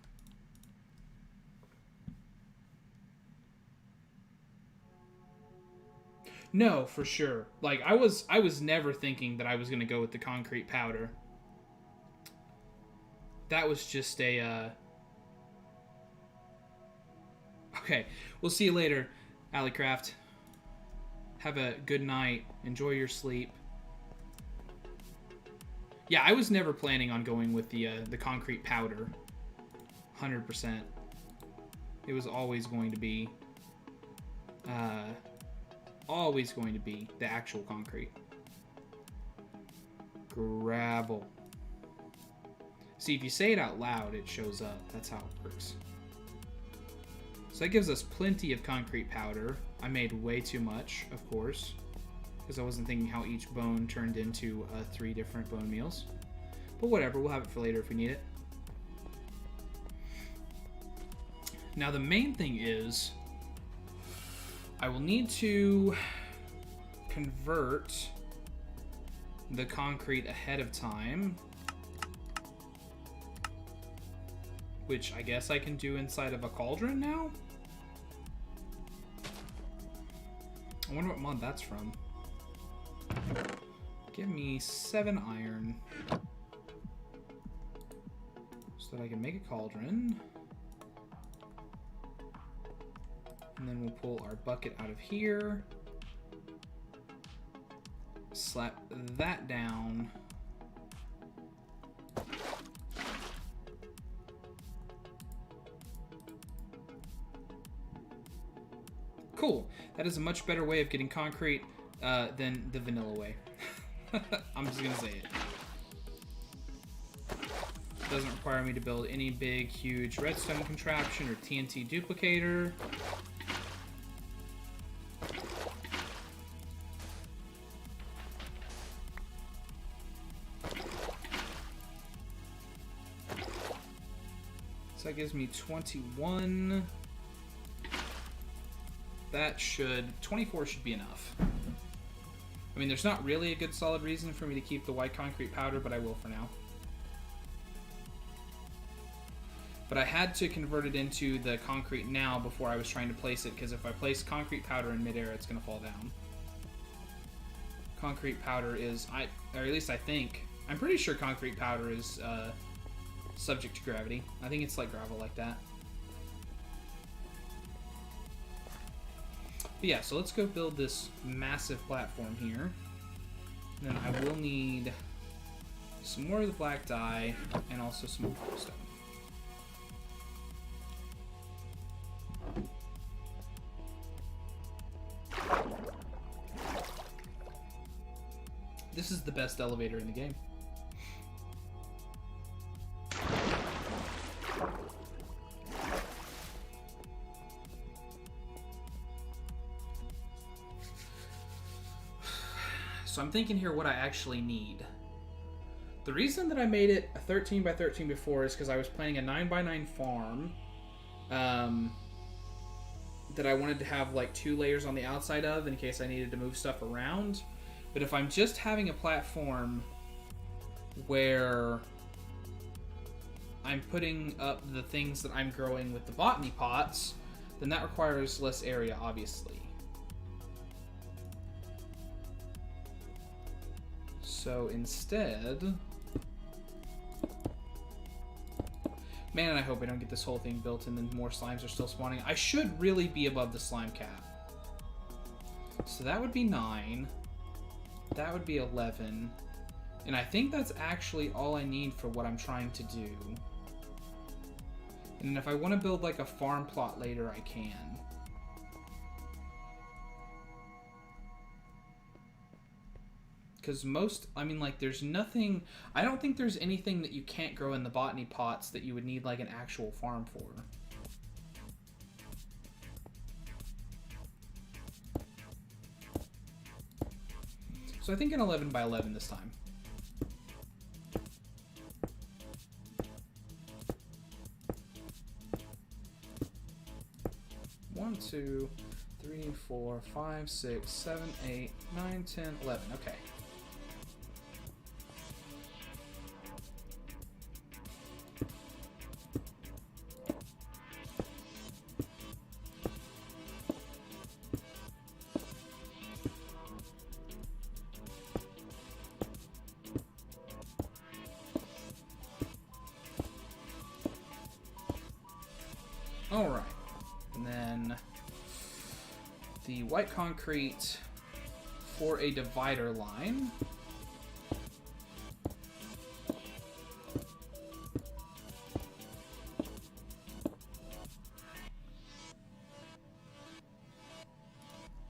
No, for sure. Like I was never thinking that I was gonna go with the concrete powder. That was just a Okay, we'll see you later, Alleycraft. Have a good night. Enjoy your sleep. Yeah, I was never planning on going with the concrete powder. 100%. It was always going to be the actual concrete. Gravel. See, if you say it out loud, it shows up. That's how it works. So that gives us plenty of concrete powder. I made way too much, of course, because I wasn't thinking how each bone turned into 3 different bone meals. But whatever, we'll have it for later if we need it. Now the main thing is, I will need to convert the concrete ahead of time, which I guess I can do inside of a cauldron now? I wonder what mod that's from. Give me 7 iron so that I can make a cauldron. And then we'll pull our bucket out of here. Slap that down. Cool. That is a much better way of getting concrete than the vanilla way. I'm just gonna say it. Doesn't require me to build any big, huge redstone contraption or TNT duplicator. So that gives me 21. That should... 24 should be enough. I mean, there's not really a good solid reason for me to keep the white concrete powder, but I will for now. But I had to convert it into the concrete now before I was trying to place it, because if I place concrete powder in midair, it's going to fall down. Concrete powder is... or at least I think... I'm pretty sure concrete powder is subject to gravity. I think it's like gravel like that. But yeah, so let's go build this massive platform here. And then I will need some more of the black dye and also some more cobblestone. This is the best elevator in the game. So I'm thinking here what I actually need. The reason that I made it a 13 by 13 before is because I was planning a 9 by 9 farm that I wanted to have like 2 layers on the outside of in case I needed to move stuff around. But if I'm just having a platform where I'm putting up the things that I'm growing with the botany pots, then that requires less area, obviously. So instead... Man, I hope I don't get this whole thing built and then more slimes are still spawning. I should really be above the slime cap. So that would be 9. That would be 11. And I think that's actually all I need for what I'm trying to do. And if I want to build like a farm plot later, I can. Because I mean, like, there's nothing... I don't think there's anything that you can't grow in the botany pots that you would need, like, an actual farm for. So I think an 11 by 11 this time. One, 2, 3, 4, 5, 6, 7, 8, 9, 10, 11. Okay. Alright, and then the white concrete for a divider line.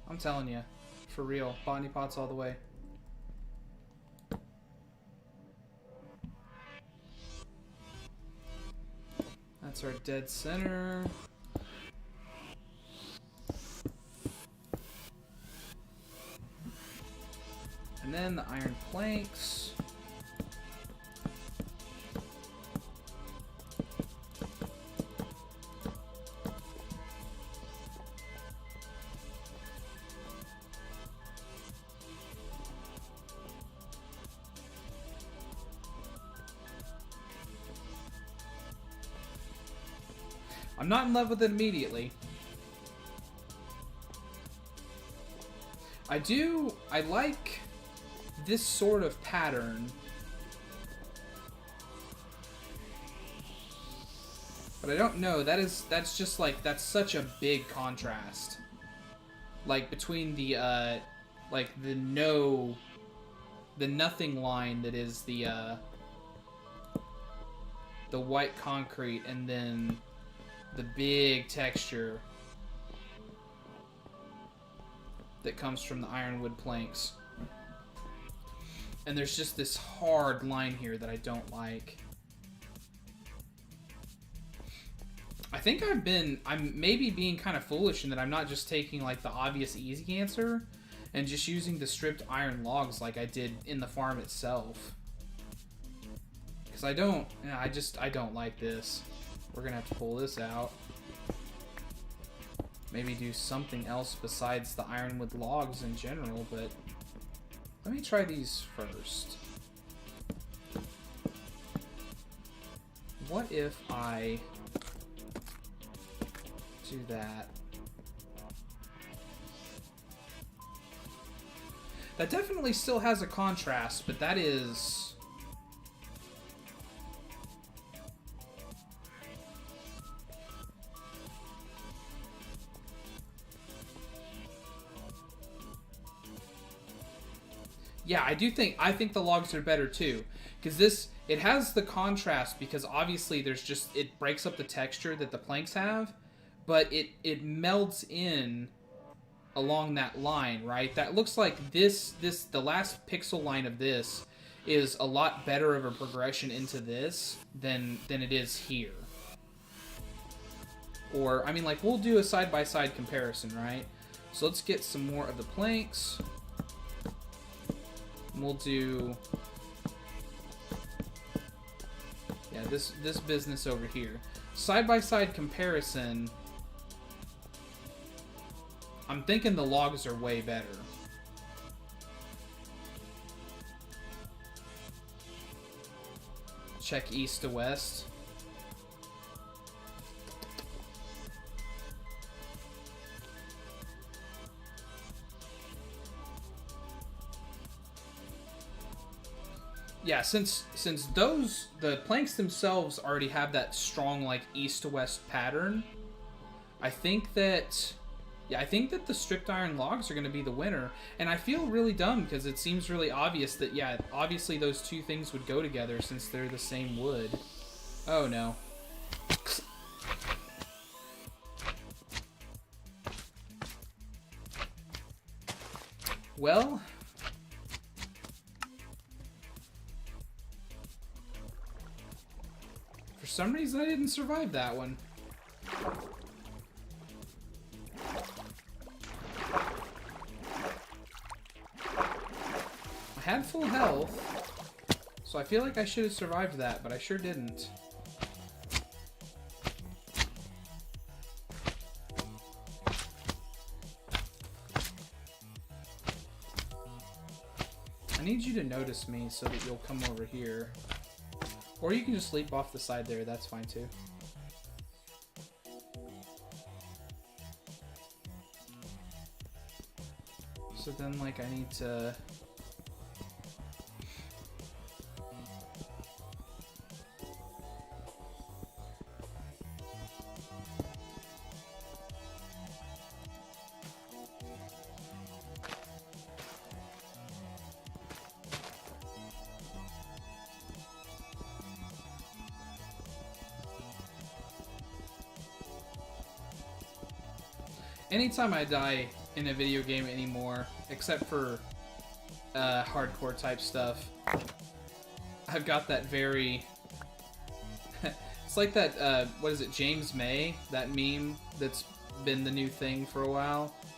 I'm telling you, for real, botany pots all the way. That's our dead center. And then the iron planks. I'm not in love with it immediately. I like this sort of pattern. But I don't know, that's just like, that's such a big contrast. Like between the, like the nothing line that is the white concrete, and then the big texture that comes from the ironwood planks. And there's just this hard line here that I don't like. I think I'm maybe being kind of foolish in that I'm not just taking like the obvious easy answer and just using the stripped iron logs like I did in the farm itself. Because I don't like this. We're gonna have to pull this out. Maybe do something else besides the ironwood logs in general, but let me try these first. What if I do that? That definitely still has a contrast, but that is... Yeah, I think the logs are better too, because it has the contrast, because obviously it breaks up the texture that the planks have, but it melds in along that line, right? That looks like the last pixel line of this is a lot better of a progression into this than it is here. Or, I mean, like, we'll do a side-by-side comparison, right? So let's get some more of the planks. We'll do, yeah, this business over here. Side-by-side comparison, I'm thinking the logs are way better. Check east to west. Yeah, since the planks themselves already have that strong, like, east to west pattern, I think that the stripped iron logs are going to be the winner. And I feel really dumb because it seems really obvious that, yeah, obviously those two things would go together since they're the same wood. Oh no. Well, for some reason I didn't survive that one. full health, so I feel like I should have survived that, but I sure didn't. I need you to notice me so that you'll come over here. Or you can just leap off the side there, that's fine too. So then, like, I need to... Anytime I die in a video game anymore, except for hardcore type stuff, I've got that very... it's like that, what is it, James May? That meme that's been the new thing for a while,